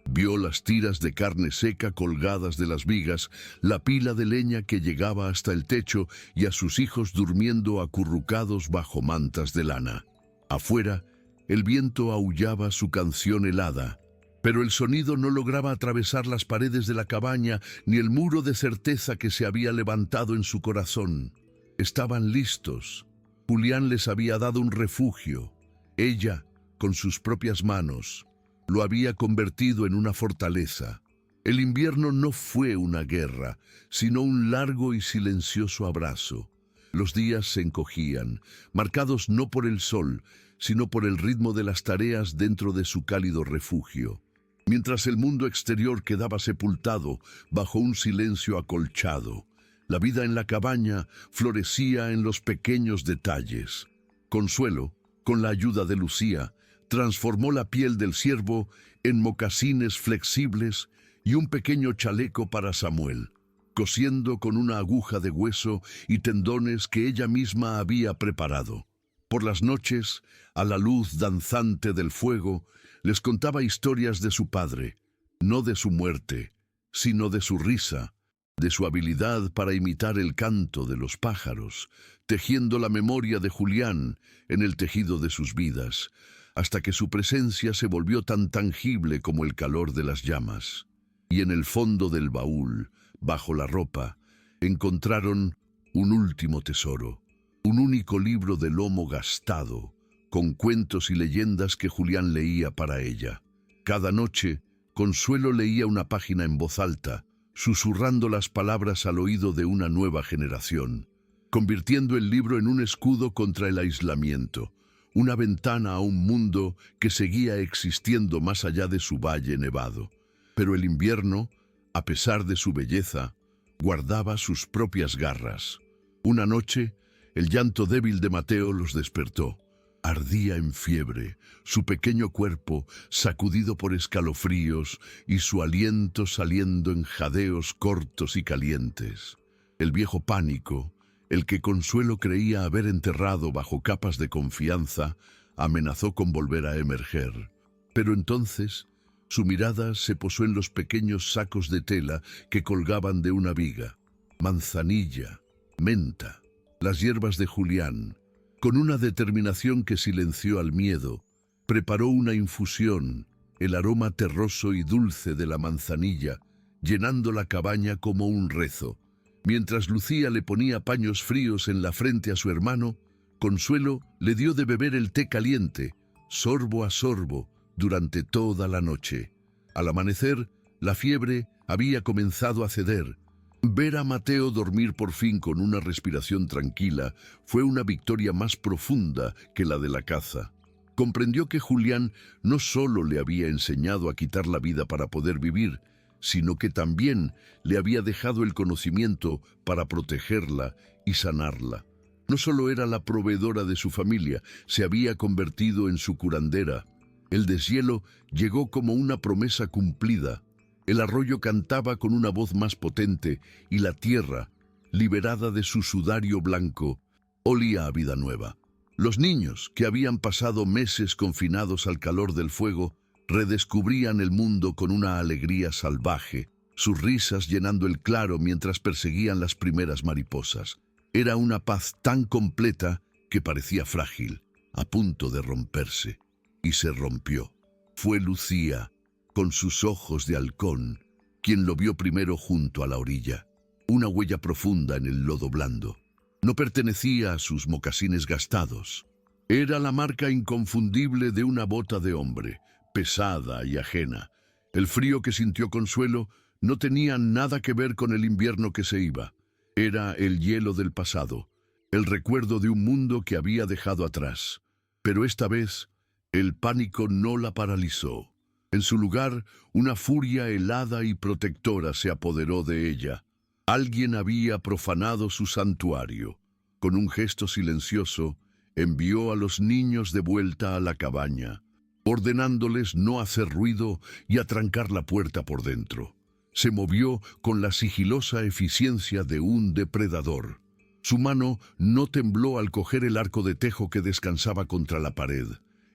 Vio las tiras de carne seca colgadas de las vigas, la pila de leña que llegaba hasta el techo y a sus hijos durmiendo acurrucados bajo mantas de lana. Afuera, el viento aullaba su canción helada, pero el sonido no lograba atravesar las paredes de la cabaña ni el muro de certeza que se había levantado en su corazón. Estaban listos. Julián les había dado un refugio. Ella, con sus propias manos, lo había convertido en una fortaleza. El invierno no fue una guerra, sino un largo y silencioso abrazo. Los días se encogían, marcados no por el sol, sino por el ritmo de las tareas dentro de su cálido refugio. Mientras el mundo exterior quedaba sepultado bajo un silencio acolchado, la vida en la cabaña florecía en los pequeños detalles. Consuelo, con la ayuda de Lucía, transformó la piel del ciervo en mocasines flexibles y un pequeño chaleco para Samuel, cosiendo con una aguja de hueso y tendones que ella misma había preparado. Por las noches, a la luz danzante del fuego, les contaba historias de su padre, no de su muerte, sino de su risa, de su habilidad para imitar el canto de los pájaros, tejiendo la memoria de Julián en el tejido de sus vidas, hasta que su presencia se volvió tan tangible como el calor de las llamas. Y en el fondo del baúl, bajo la ropa, encontraron un último tesoro, un único libro de lomo gastado, con cuentos y leyendas que Julián leía para ella. Cada noche, Consuelo leía una página en voz alta, susurrando las palabras al oído de una nueva generación, convirtiendo el libro en un escudo contra el aislamiento, una ventana a un mundo que seguía existiendo más allá de su valle nevado. Pero el invierno, a pesar de su belleza, guardaba sus propias garras. Una noche, el llanto débil de Mateo los despertó. Ardía en fiebre, su pequeño cuerpo sacudido por escalofríos y su aliento saliendo en jadeos cortos y calientes. El viejo pánico, el que Consuelo creía haber enterrado bajo capas de confianza, amenazó con volver a emerger. Pero entonces, su mirada se posó en los pequeños sacos de tela que colgaban de una viga. Manzanilla, menta, las hierbas de Julián. Con una determinación que silenció al miedo, preparó una infusión, el aroma terroso y dulce de la manzanilla, llenando la cabaña como un rezo. Mientras Lucía le ponía paños fríos en la frente a su hermano, Consuelo le dio de beber el té caliente, sorbo a sorbo, durante toda la noche. Al amanecer, la fiebre había comenzado a ceder. Ver a Mateo dormir por fin con una respiración tranquila fue una victoria más profunda que la de la caza. Comprendió que Julián no solo le había enseñado a quitar la vida para poder vivir, sino que también le había dejado el conocimiento para protegerla y sanarla. No solo era la proveedora de su familia, se había convertido en su curandera. El deshielo llegó como una promesa cumplida. El arroyo cantaba con una voz más potente y la tierra, liberada de su sudario blanco, olía a vida nueva. Los niños, que habían pasado meses confinados al calor del fuego, redescubrían el mundo con una alegría salvaje, sus risas llenando el claro mientras perseguían las primeras mariposas. Era una paz tan completa que parecía frágil, a punto de romperse. Y se rompió. Fue Lucía, con sus ojos de halcón, quien lo vio primero junto a la orilla, una huella profunda en el lodo blando. No pertenecía a sus mocasines gastados. Era la marca inconfundible de una bota de hombre, pesada y ajena. El frío que sintió Consuelo no tenía nada que ver con el invierno que se iba. Era el hielo del pasado, el recuerdo de un mundo que había dejado atrás. Pero esta vez, el pánico no la paralizó. En su lugar, una furia helada y protectora se apoderó de ella. Alguien había profanado su santuario. Con un gesto silencioso, envió a los niños de vuelta a la cabaña, ordenándoles no hacer ruido y atrancar la puerta por dentro. Se movió con la sigilosa eficiencia de un depredador. Su mano no tembló al coger el arco de tejo que descansaba contra la pared,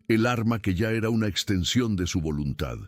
el arma que ya era una extensión de su voluntad.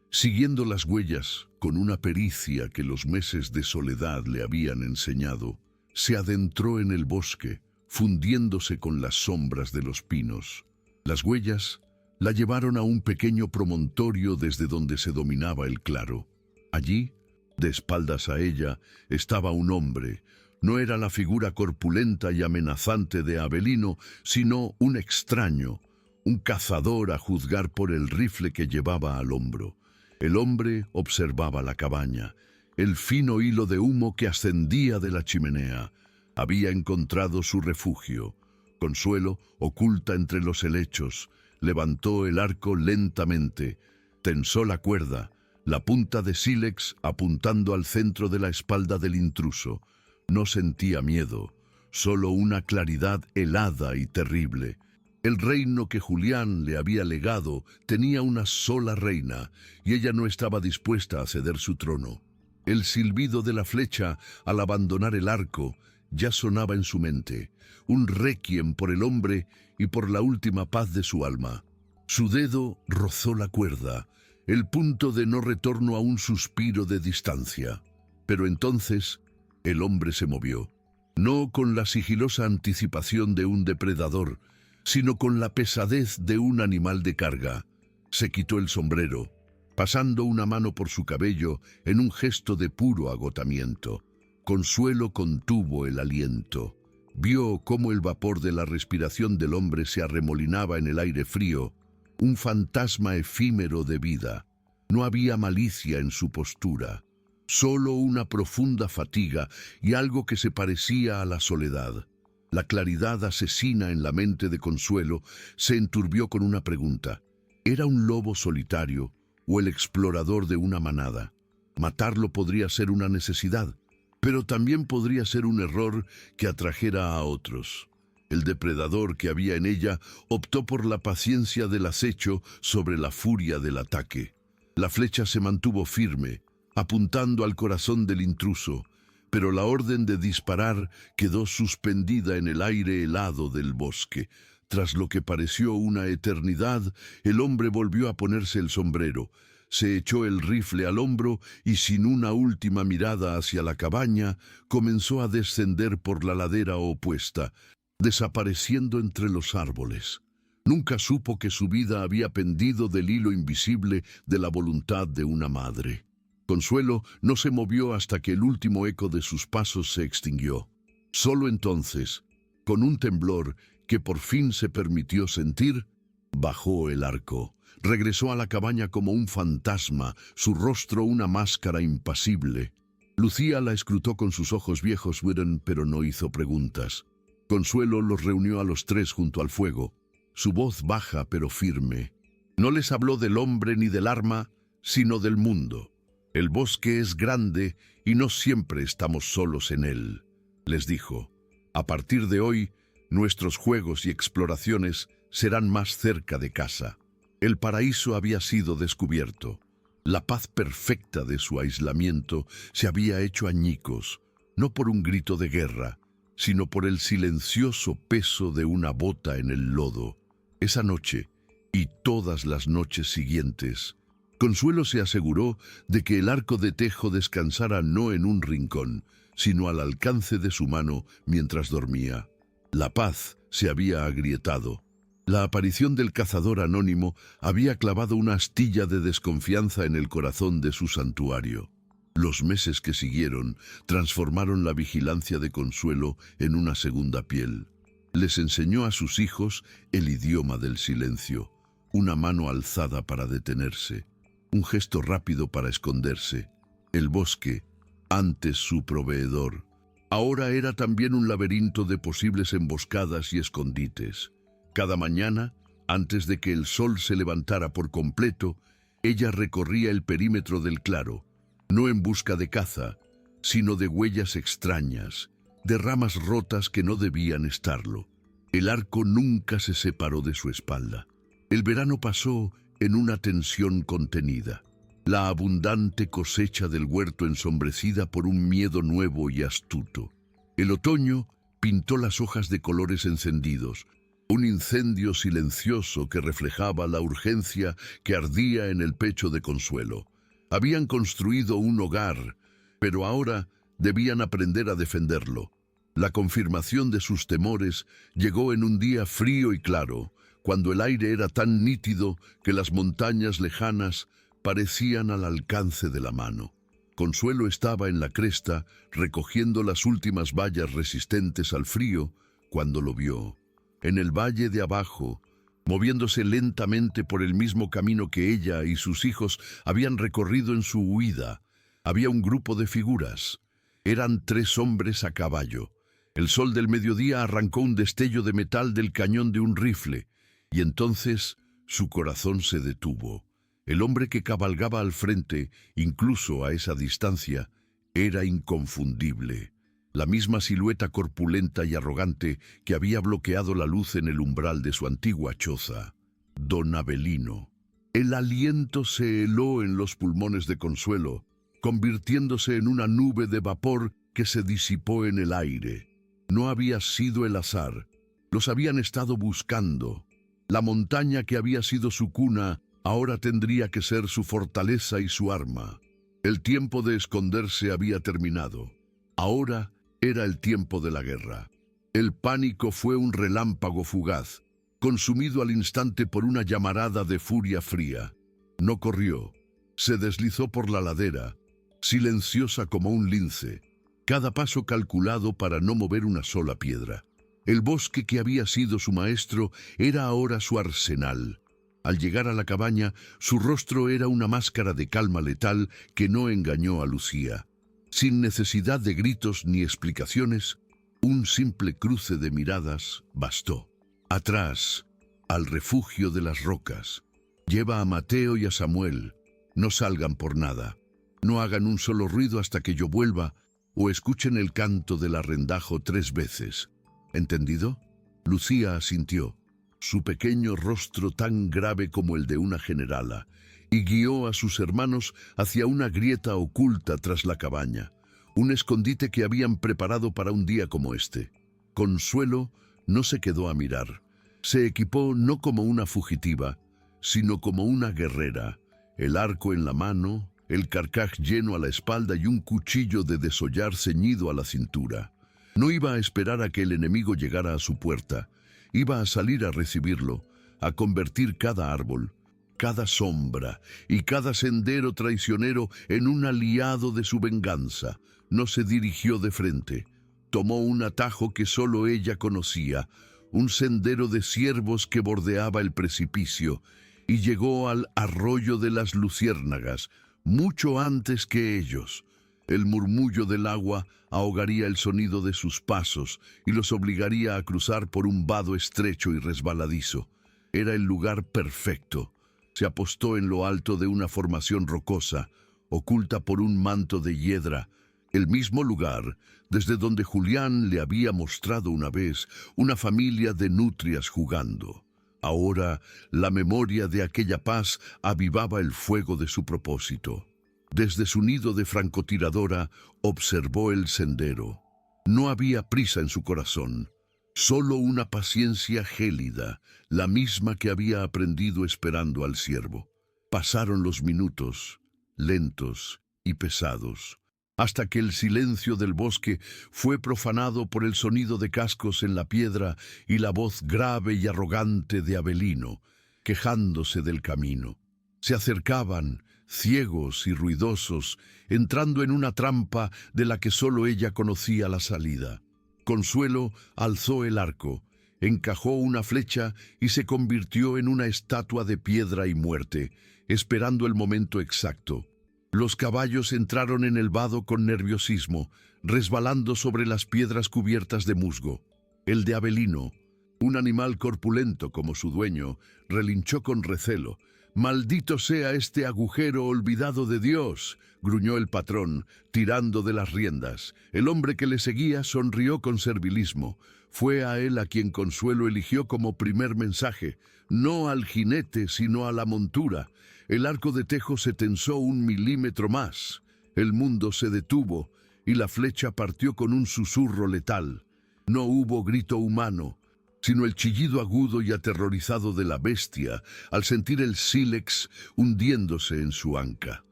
Siguiendo las huellas, con una pericia que los meses de soledad le habían enseñado, se adentró en el bosque, fundiéndose con las sombras de los pinos. Las huellas la llevaron a un pequeño promontorio desde donde se dominaba el claro. Allí, de espaldas a ella, estaba un hombre. No era la figura corpulenta y amenazante de Avelino, sino un extraño, un cazador a juzgar por el rifle que llevaba al hombro. El hombre observaba la cabaña, el fino hilo de humo que ascendía de la chimenea. Había encontrado su refugio. Consuelo, oculta entre los helechos, levantó el arco lentamente, tensó la cuerda, la punta de sílex apuntando al centro de la espalda del intruso. No sentía miedo, solo una claridad helada y terrible. El reino que Julián le había legado tenía una sola reina, y ella no estaba dispuesta a ceder su trono. El silbido de la flecha, al abandonar el arco, ya sonaba en su mente, un requiem por el hombre y por la última paz de su alma. Su dedo rozó la cuerda, el punto de no retorno a un suspiro de distancia. Pero entonces el hombre se movió, no con la sigilosa anticipación de un depredador, sino con la pesadez de un animal de carga. Se quitó el sombrero, pasando una mano por su cabello en un gesto de puro agotamiento. Consuelo contuvo el aliento. Vio cómo el vapor de la respiración del hombre se arremolinaba en el aire frío, un fantasma efímero de vida. No había malicia en su postura, solo una profunda fatiga y algo que se parecía a la soledad. La claridad asesina en la mente de Consuelo se enturbió con una pregunta. ¿Era un lobo solitario o el explorador de una manada? Matarlo podría ser una necesidad, pero también podría ser un error que atrajera a otros. El depredador que había en ella optó por la paciencia del acecho sobre la furia del ataque. La flecha se mantuvo firme, apuntando al corazón del intruso, pero la orden de disparar quedó suspendida en el aire helado del bosque. Tras lo que pareció una eternidad, el hombre volvió a ponerse el sombrero, se echó el rifle al hombro y sin una última mirada hacia la cabaña, comenzó a descender por la ladera opuesta, desapareciendo entre los árboles. Nunca supo que su vida había pendido del hilo invisible de la voluntad de una madre. Consuelo no se movió hasta que el último eco de sus pasos se extinguió. Solo entonces, con un temblor que por fin se permitió sentir, bajó el arco. Regresó a la cabaña como un fantasma, su rostro una máscara impasible. Lucía la escrutó con sus ojos viejos, pero no hizo preguntas. Consuelo los reunió a los tres junto al fuego, su voz baja pero firme. No les habló del hombre ni del arma, sino del mundo. El bosque es grande y no siempre estamos solos en él, les dijo. A partir de hoy, nuestros juegos y exploraciones serán más cerca de casa. El paraíso había sido descubierto. La paz perfecta de su aislamiento se había hecho añicos, no por un grito de guerra, sino por el silencioso peso de una bota en el lodo. Esa noche, y todas las noches siguientes, Consuelo se aseguró de que el arco de tejo descansara no en un rincón, sino al alcance de su mano mientras dormía. La paz se había agrietado. La aparición del cazador anónimo había clavado una astilla de desconfianza en el corazón de su santuario. Los meses que siguieron transformaron la vigilancia de Consuelo en una segunda piel. Les enseñó a sus hijos el idioma del silencio, una mano alzada para detenerse, un gesto rápido para esconderse. El bosque, antes su proveedor, ahora era también un laberinto de posibles emboscadas y escondites. Cada mañana, antes de que el sol se levantara por completo, ella recorría el perímetro del claro, no en busca de caza, sino de huellas extrañas, de ramas rotas que no debían estarlo. El arco nunca se separó de su espalda. El verano pasó en una tensión contenida. La abundante cosecha del huerto ensombrecida por un miedo nuevo y astuto. El otoño pintó las hojas de colores encendidos, un incendio silencioso que reflejaba la urgencia que ardía en el pecho de Consuelo. Habían construido un hogar, pero ahora debían aprender a defenderlo. La confirmación de sus temores llegó en un día frío y claro, cuando el aire era tan nítido que las montañas lejanas parecían al alcance de la mano. Consuelo estaba en la cresta, recogiendo las últimas bayas resistentes al frío, cuando lo vio. En el valle de abajo, moviéndose lentamente por el mismo camino que ella y sus hijos habían recorrido en su huida, había un grupo de figuras. Eran 3 hombres a caballo. El sol del mediodía arrancó un destello de metal del cañón de un rifle, y entonces su corazón se detuvo. El hombre que cabalgaba al frente, incluso a esa distancia, era inconfundible. La misma silueta corpulenta y arrogante que había bloqueado la luz en el umbral de su antigua choza. Don Avelino. El aliento se heló en los pulmones de Consuelo, convirtiéndose en una nube de vapor que se disipó en el aire. No había sido el azar. Los habían estado buscando. La montaña que había sido su cuna ahora tendría que ser su fortaleza y su arma. El tiempo de esconderse había terminado. Ahora era el tiempo de la guerra. El pánico fue un relámpago fugaz, consumido al instante por una llamarada de furia fría. No corrió. Se deslizó por la ladera, silenciosa como un lince, cada paso calculado para no mover una sola piedra. El bosque que había sido su maestro era ahora su arsenal. Al llegar a la cabaña, su rostro era una máscara de calma letal que no engañó a Lucía. Sin necesidad de gritos ni explicaciones, un simple cruce de miradas bastó. Atrás, al refugio de las rocas. Lleva a Mateo y a Samuel. No salgan por nada. No hagan un solo ruido hasta que yo vuelva o escuchen el canto del arrendajo 3 veces. ¿Entendido? Lucía asintió, su pequeño rostro tan grave como el de una generala, y guió a sus hermanos hacia una grieta oculta tras la cabaña, un escondite que habían preparado para un día como este. Consuelo no se quedó a mirar. Se equipó no como una fugitiva, sino como una guerrera, el arco en la mano, el carcaj lleno a la espalda y un cuchillo de desollar ceñido a la cintura. No iba a esperar a que el enemigo llegara a su puerta. Iba a salir a recibirlo, a convertir cada árbol, cada sombra y cada sendero traicionero en un aliado de su venganza. No se dirigió de frente. Tomó un atajo que solo ella conocía, un sendero de ciervos que bordeaba el precipicio, y llegó al arroyo de las luciérnagas, mucho antes que ellos. El murmullo del agua ahogaría el sonido de sus pasos y los obligaría a cruzar por un vado estrecho y resbaladizo. Era el lugar perfecto. Se apostó en lo alto de una formación rocosa, oculta por un manto de hiedra, el mismo lugar desde donde Julián le había mostrado una vez una familia de nutrias jugando. Ahora la memoria de aquella paz avivaba el fuego de su propósito. Desde su nido de francotiradora observó el sendero. No había prisa en su corazón, solo una paciencia gélida, la misma que había aprendido esperando al ciervo. Pasaron los minutos, lentos y pesados, hasta que el silencio del bosque fue profanado por el sonido de cascos en la piedra y la voz grave y arrogante de Avelino, quejándose del camino. Se acercaban, ciegos y ruidosos, entrando en una trampa de la que solo ella conocía la salida. Consuelo alzó el arco, encajó una flecha y se convirtió en una estatua de piedra y muerte, esperando el momento exacto. Los caballos entraron en el vado con nerviosismo, resbalando sobre las piedras cubiertas de musgo. El de Avelino, un animal corpulento como su dueño, relinchó con recelo. «¡Maldito sea este agujero olvidado de Dios!», gruñó el patrón, tirando de las riendas. El hombre que le seguía sonrió con servilismo. Fue a él a quien Consuelo eligió como primer mensaje, no al jinete, sino a la montura. El arco de tejo se tensó 1 milímetro más. El mundo se detuvo y la flecha partió con un susurro letal. No hubo grito humano, sino el chillido agudo y aterrorizado de la bestia al sentir el sílex hundiéndose en su anca.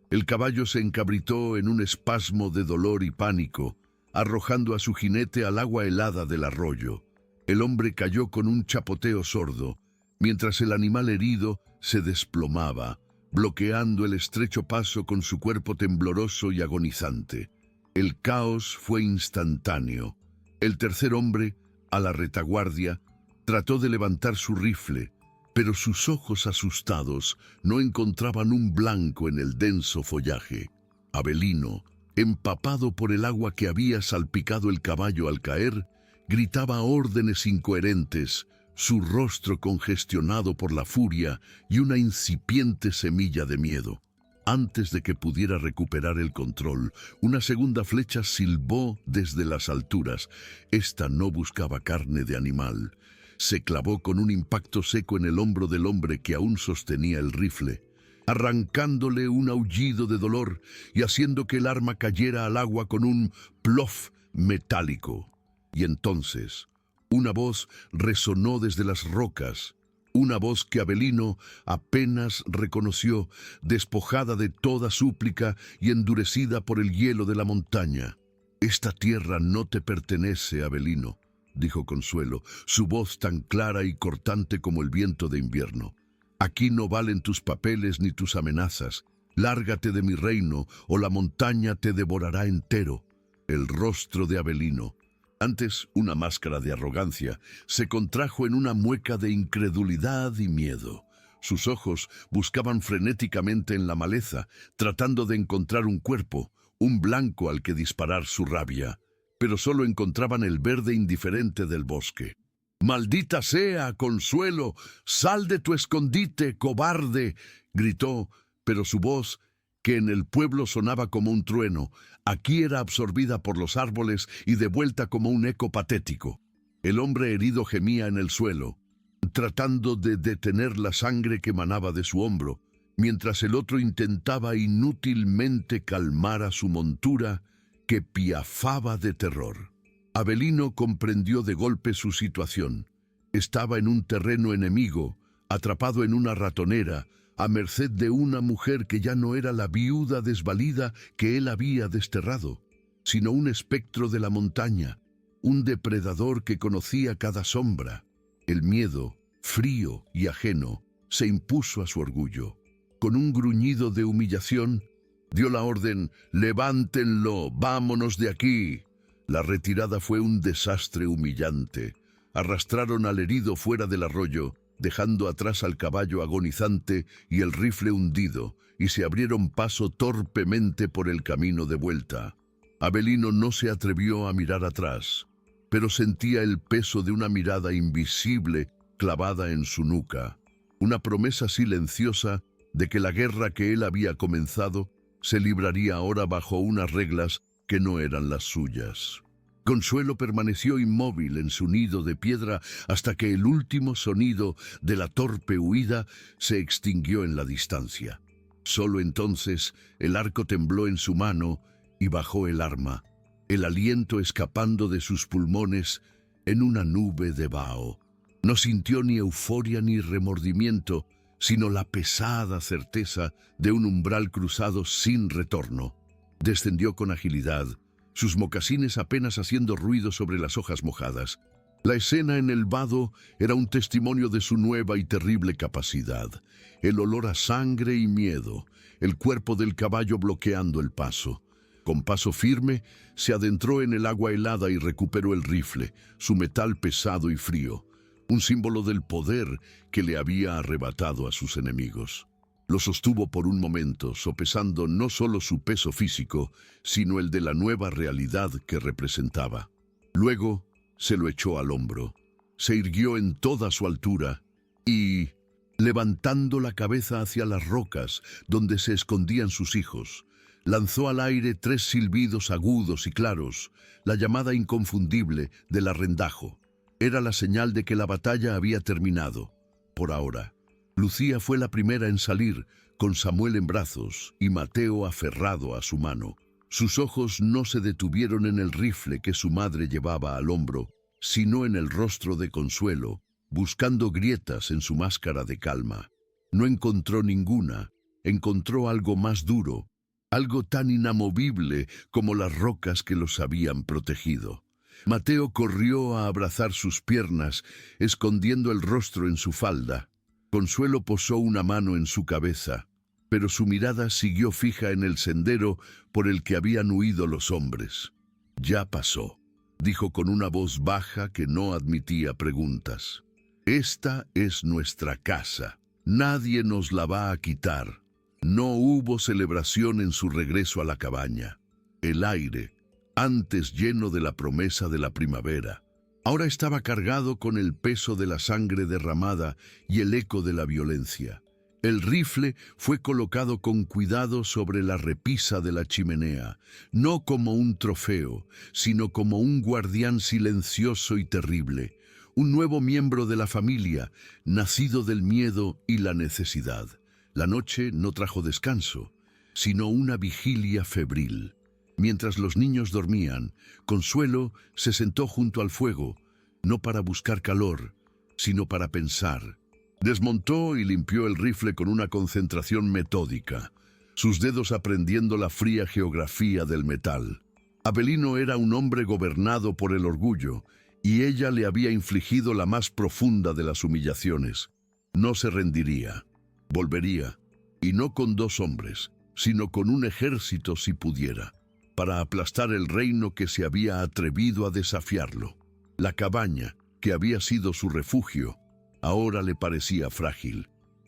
El caballo se encabritó en un espasmo de dolor y pánico, arrojando a su jinete al agua helada del arroyo. El hombre cayó con un chapoteo sordo, mientras el animal herido se desplomaba, bloqueando el estrecho paso con su cuerpo tembloroso y agonizante. El caos fue instantáneo. El tercer hombre, a la retaguardia, trató de levantar su rifle, pero sus ojos asustados no encontraban un blanco en el denso follaje. Avelino, empapado por el agua que había salpicado el caballo al caer, gritaba órdenes incoherentes, su rostro congestionado por la furia y una incipiente semilla de miedo. Antes de que pudiera recuperar el control, una segunda flecha silbó desde las alturas. Esta no buscaba carne de animal. Se clavó con un impacto seco en el hombro del hombre que aún sostenía el rifle, arrancándole un aullido de dolor y haciendo que el arma cayera al agua con un plof metálico. Y entonces, una voz resonó desde las rocas, una voz que Avelino apenas reconoció, despojada de toda súplica y endurecida por el hielo de la montaña. «Esta tierra no te pertenece, Avelino», dijo Consuelo, su voz tan clara y cortante como el viento de invierno. «Aquí no valen tus papeles ni tus amenazas. Lárgate de mi reino o la montaña te devorará entero». El rostro de Avelino, antes una máscara de arrogancia, se contrajo en una mueca de incredulidad y miedo. Sus ojos buscaban frenéticamente en la maleza, tratando de encontrar un cuerpo, un blanco al que disparar su rabia, pero solo encontraban el verde indiferente del bosque. «¡Maldita sea, Consuelo! ¡Sal de tu escondite, cobarde!», gritó, pero su voz, que en el pueblo sonaba como un trueno, aquí era absorbida por los árboles y devuelta como un eco patético. El hombre herido gemía en el suelo, tratando de detener la sangre que manaba de su hombro, mientras el otro intentaba inútilmente calmar a su montura, que piafaba de terror. Avelino comprendió de golpe su situación. Estaba en un terreno enemigo, atrapado en una ratonera, a merced de una mujer que ya no era la viuda desvalida que él había desterrado, sino un espectro de la montaña, un depredador que conocía cada sombra. El miedo, frío y ajeno, se impuso a su orgullo. Con un gruñido de humillación, dio la orden: «¡Levántenlo! ¡Vámonos de aquí!». La retirada fue un desastre humillante. Arrastraron al herido fuera del arroyo, dejando atrás al caballo agonizante y el rifle hundido, y se abrieron paso torpemente por el camino de vuelta. Avelino no se atrevió a mirar atrás, pero sentía el peso de una mirada invisible clavada en su nuca, una promesa silenciosa de que la guerra que él había comenzado se libraría ahora bajo unas reglas que no eran las suyas. Consuelo permaneció inmóvil en su nido de piedra hasta que el último sonido de la torpe huida se extinguió en la distancia. Solo entonces el arco tembló en su mano y bajó el arma, el aliento escapando de sus pulmones en una nube de vaho. No sintió ni euforia ni remordimiento, sino la pesada certeza de un umbral cruzado sin retorno. Descendió con agilidad, sus mocasines apenas haciendo ruido sobre las hojas mojadas. La escena en el vado era un testimonio de su nueva y terrible capacidad. El olor a sangre y miedo, el cuerpo del caballo bloqueando el paso. Con paso firme, se adentró en el agua helada y recuperó el rifle, su metal pesado y frío, un símbolo del poder que le había arrebatado a sus enemigos. Lo sostuvo por un momento, sopesando no solo su peso físico, sino el de la nueva realidad que representaba. Luego se lo echó al hombro, se irguió en toda su altura y, levantando la cabeza hacia las rocas donde se escondían sus hijos, lanzó al aire 3 silbidos agudos y claros, la llamada inconfundible del arrendajo. Era la señal de que la batalla había terminado, por ahora. Lucía fue la primera en salir, con Samuel en brazos y Mateo aferrado a su mano. Sus ojos no se detuvieron en el rifle que su madre llevaba al hombro, sino en el rostro de Consuelo, buscando grietas en su máscara de calma. No encontró ninguna, encontró algo más duro, algo tan inamovible como las rocas que los habían protegido. Mateo corrió a abrazar sus piernas, escondiendo el rostro en su falda. Consuelo posó una mano en su cabeza, pero su mirada siguió fija en el sendero por el que habían huido los hombres. «Ya pasó», dijo con una voz baja que no admitía preguntas. «Esta es nuestra casa. Nadie nos la va a quitar». No hubo celebración en su regreso a la cabaña. El aire, antes lleno de la promesa de la primavera, ahora estaba cargado con el peso de la sangre derramada y el eco de la violencia. El rifle fue colocado con cuidado sobre la repisa de la chimenea, no como un trofeo, sino como un guardián silencioso y terrible, un nuevo miembro de la familia, nacido del miedo y la necesidad. La noche no trajo descanso, sino una vigilia febril. Mientras los niños dormían, Consuelo se sentó junto al fuego, no para buscar calor, sino para pensar. Desmontó y limpió el rifle con una concentración metódica, sus dedos aprendiendo la fría geografía del metal. Avelino era un hombre gobernado por el orgullo, y ella le había infligido la más profunda de las humillaciones. No se rendiría, volvería, y no con 2 hombres, sino con un ejército si pudiera, para aplastar el reino que se había atrevido a desafiarlo. La cabaña, que había sido su refugio, ahora le parecía frágil.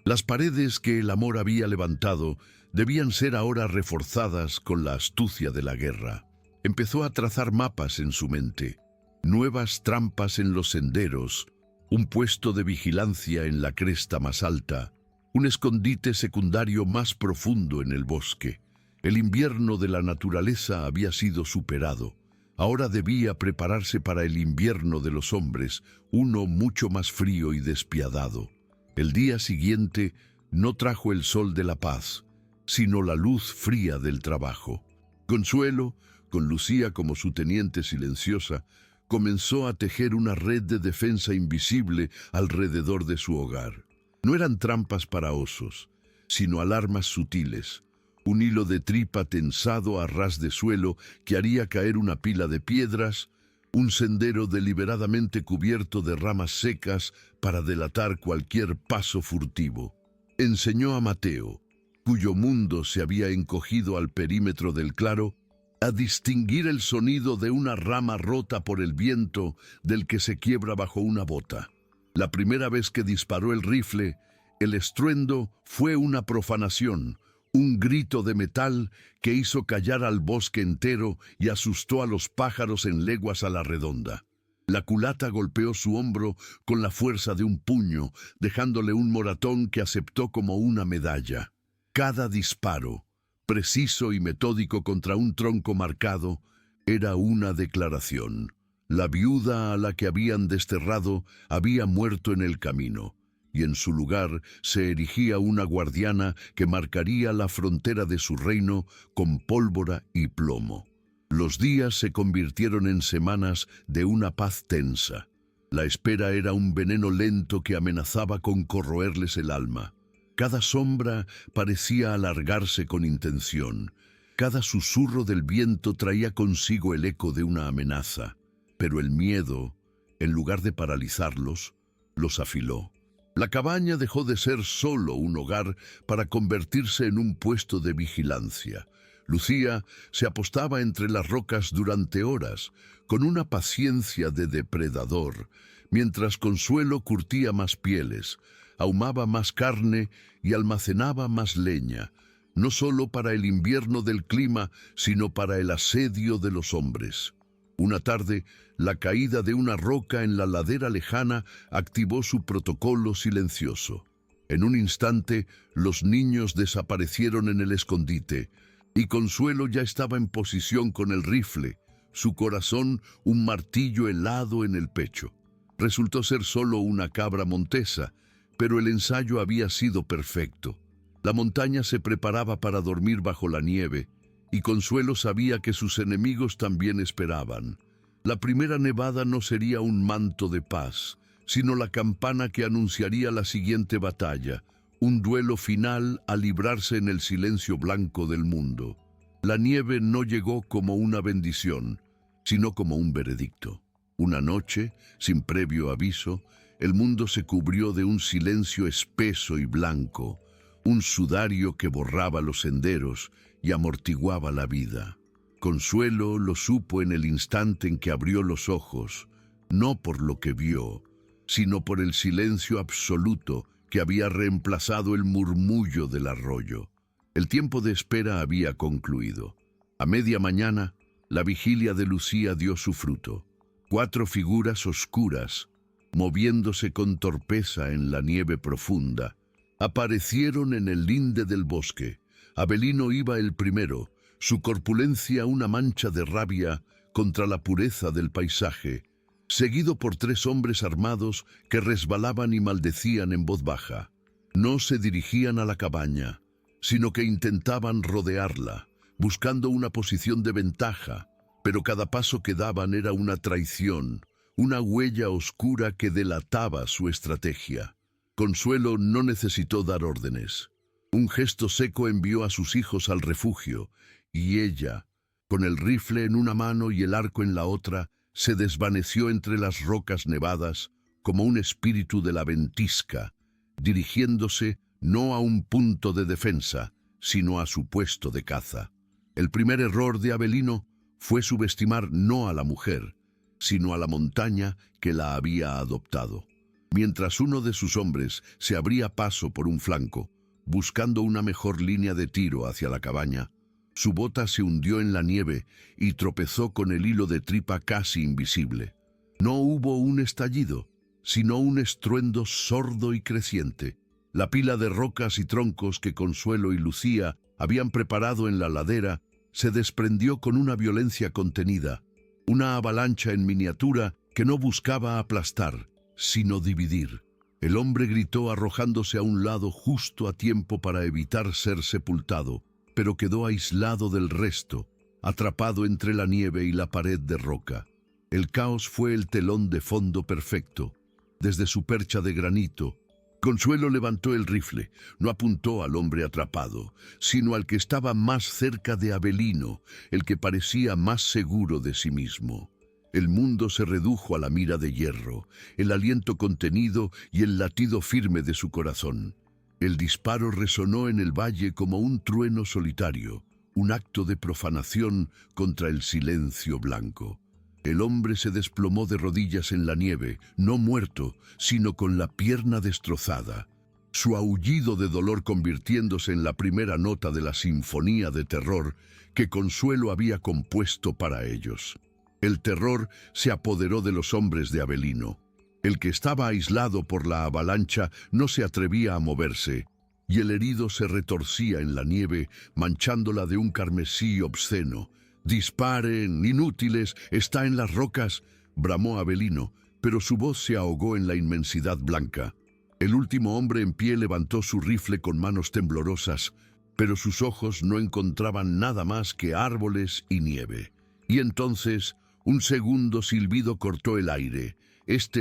Las paredes que el amor había levantado debían ser ahora reforzadas con la astucia de la guerra. Empezó a trazar mapas en su mente, nuevas trampas en los senderos, un puesto de vigilancia en la cresta más alta, un escondite secundario más profundo en el bosque. El invierno de la naturaleza había sido superado. Ahora debía prepararse para el invierno de los hombres, uno mucho más frío y despiadado. El día siguiente no trajo el sol de la paz, sino la luz fría del trabajo. Consuelo, con Lucía como su teniente silenciosa, comenzó a tejer una red de defensa invisible alrededor de su hogar. No eran trampas para osos, sino alarmas sutiles, un hilo de tripa tensado a ras de suelo que haría caer una pila de piedras, un sendero deliberadamente cubierto de ramas secas para delatar cualquier paso furtivo. Enseñó a Mateo, cuyo mundo se había encogido al perímetro del claro, a distinguir el sonido de una rama rota por el viento del que se quiebra bajo una bota. La primera vez que disparó el rifle, el estruendo fue una profanación, un grito de metal que hizo callar al bosque entero y asustó a los pájaros en leguas a la redonda. La culata golpeó su hombro con la fuerza de un puño, dejándole un moratón que aceptó como una medalla. Cada disparo, preciso y metódico contra un tronco marcado, era una declaración. La viuda a la que habían desterrado había muerto en el camino, y en su lugar se erigía una guardiana que marcaría la frontera de su reino con pólvora y plomo. Los días se convirtieron en semanas de una paz tensa. La espera era un veneno lento que amenazaba con corroerles el alma. Cada sombra parecía alargarse con intención. Cada susurro del viento traía consigo el eco de una amenaza. Pero el miedo, en lugar de paralizarlos, los afiló. La cabaña dejó de ser solo un hogar para convertirse en un puesto de vigilancia. Lucía se apostaba entre las rocas durante horas, con una paciencia de depredador, mientras Consuelo curtía más pieles, ahumaba más carne y almacenaba más leña, no solo para el invierno del clima, sino para el asedio de los hombres. Una tarde, la caída de una roca en la ladera lejana activó su protocolo silencioso. En un instante, los niños desaparecieron en el escondite, y Consuelo ya estaba en posición con el rifle, su corazón un martillo helado en el pecho. Resultó ser solo una cabra montesa, pero el ensayo había sido perfecto. La montaña se preparaba para dormir bajo la nieve, y Consuelo sabía que sus enemigos también esperaban. La primera nevada no sería un manto de paz, sino la campana que anunciaría la siguiente batalla, un duelo final a librarse en el silencio blanco del mundo. La nieve no llegó como una bendición, sino como un veredicto. Una noche, sin previo aviso, el mundo se cubrió de un silencio espeso y blanco, un sudario que borraba los senderos y amortiguaba la vida. Consuelo lo supo en el instante en que abrió los ojos, no por lo que vio, sino por el silencio absoluto que había reemplazado el murmullo del arroyo. El tiempo de espera había concluido. A media mañana, la vigilia de Lucía dio su fruto. 4 figuras oscuras, moviéndose con torpeza en la nieve profunda, aparecieron en el linde del bosque. Avelino iba el primero, su corpulencia una mancha de rabia contra la pureza del paisaje, seguido por 3 hombres armados que resbalaban y maldecían en voz baja. No se dirigían a la cabaña, sino que intentaban rodearla, buscando una posición de ventaja, pero cada paso que daban era una traición, una huella oscura que delataba su estrategia. Consuelo no necesitó dar órdenes. Un gesto seco envió a sus hijos al refugio, y ella, con el rifle en una mano y el arco en la otra, se desvaneció entre las rocas nevadas como un espíritu de la ventisca, dirigiéndose no a un punto de defensa, sino a su puesto de caza. El primer error de Avelino fue subestimar no a la mujer, sino a la montaña que la había adoptado. mientras uno de sus hombres se abría paso por un flanco, buscando una mejor línea de tiro hacia la cabaña. Su bota se hundió en la nieve y tropezó con el hilo de tripa casi invisible. No hubo un estallido, sino un estruendo sordo y creciente. La pila de rocas y troncos que Consuelo y Lucía habían preparado en la ladera se desprendió con una violencia contenida, una avalancha en miniatura que no buscaba aplastar, sino dividir. El hombre gritó arrojándose a un lado justo a tiempo para evitar ser sepultado, pero quedó aislado del resto, atrapado entre la nieve y la pared de roca. El caos fue el telón de fondo perfecto. Desde su percha de granito, Consuelo levantó el rifle. No apuntó al hombre atrapado, sino al que estaba más cerca de Avelino, el que parecía más seguro de sí mismo. El mundo se redujo a la mira de hierro, el aliento contenido y el latido firme de su corazón. El disparo resonó en el valle como un trueno solitario, un acto de profanación contra el silencio blanco. El hombre se desplomó de rodillas en la nieve, no muerto, sino con la pierna destrozada. Su aullido de dolor convirtiéndose en la primera nota de la sinfonía de terror que Consuelo había compuesto para ellos. El terror se apoderó de los hombres de Avelino. El que estaba aislado por la avalancha no se atrevía a moverse, y el herido se retorcía en la nieve, manchándola de un carmesí obsceno. «Disparen, inútiles, está en las rocas», bramó Avelino, pero su voz se ahogó en la inmensidad blanca. El último hombre en pie levantó su rifle con manos temblorosas, pero sus ojos no encontraban nada más que árboles y nieve. Y entonces, un segundo silbido cortó el aire,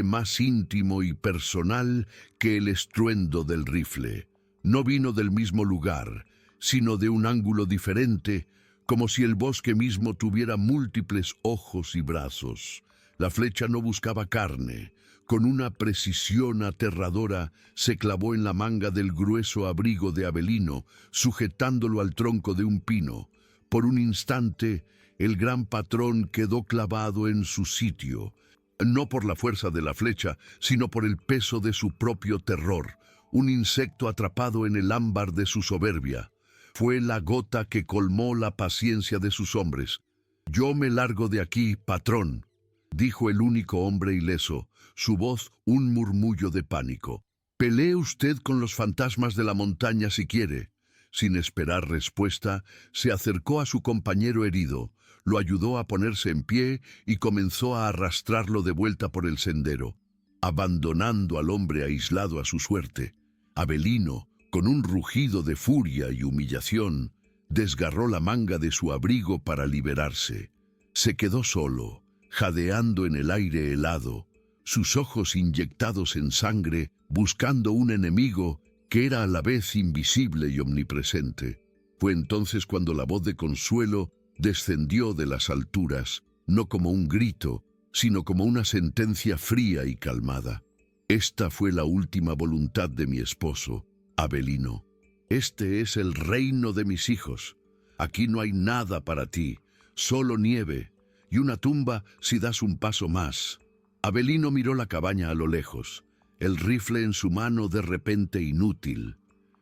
más íntimo y personal que el estruendo del rifle. No vino del mismo lugar, sino de un ángulo diferente, como si el bosque mismo tuviera múltiples ojos y brazos. La flecha no buscaba carne. Con una precisión aterradora se clavó en la manga del grueso abrigo de Avelino, sujetándolo al tronco de un pino. Por un instante, el gran patrón quedó clavado en su sitio, no por la fuerza de la flecha, sino por el peso de su propio terror, un insecto atrapado en el ámbar de su soberbia. Fue la gota que colmó la paciencia de sus hombres. «Yo me largo de aquí, patrón», dijo el único hombre ileso, su voz un murmullo de pánico. «Pelee usted con los fantasmas de la montaña si quiere». Sin esperar respuesta, se acercó a su compañero herido, lo ayudó a ponerse en pie y comenzó a arrastrarlo de vuelta por el sendero, abandonando al hombre aislado a su suerte. Avelino, con un rugido de furia y humillación, desgarró la manga de su abrigo para liberarse. Se quedó solo, jadeando en el aire helado, sus ojos inyectados en sangre, buscando un enemigo que era a la vez invisible y omnipresente. Fue entonces cuando la voz de Consuelo descendió de las alturas, no como un grito, sino como una sentencia fría y calmada. «Esta fue la última voluntad de mi esposo, Avelino. Este es el reino de mis hijos. Aquí no hay nada para ti, solo nieve y una tumba si das un paso más». Avelino miró la cabaña a lo lejos, el rifle en su mano de repente inútil.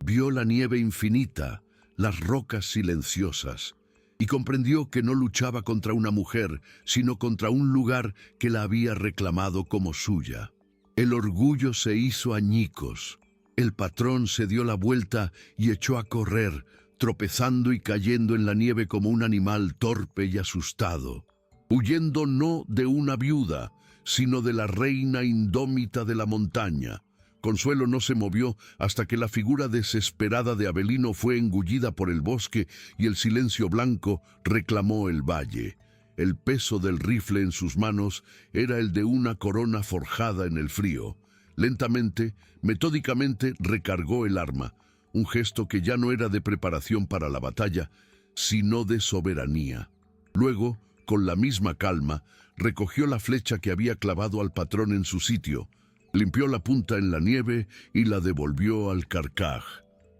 Vio la nieve infinita, las rocas silenciosas, y comprendió que no luchaba contra una mujer, sino contra un lugar que la había reclamado como suya. El orgullo se hizo añicos. El patrón se dio la vuelta y echó a correr, tropezando y cayendo en la nieve como un animal torpe y asustado, huyendo no de una viuda, sino de la reina indómita de la montaña. Consuelo no se movió hasta que la figura desesperada de Avelino fue engullida por el bosque y el silencio blanco reclamó el valle. El peso del rifle en sus manos era el de una corona forjada en el frío. Lentamente, metódicamente recargó el arma, un gesto que ya no era de preparación para la batalla, sino de soberanía. Luego, con la misma calma, recogió la flecha que había clavado al patrón en su sitio, limpió la punta en la nieve y la devolvió al carcaj.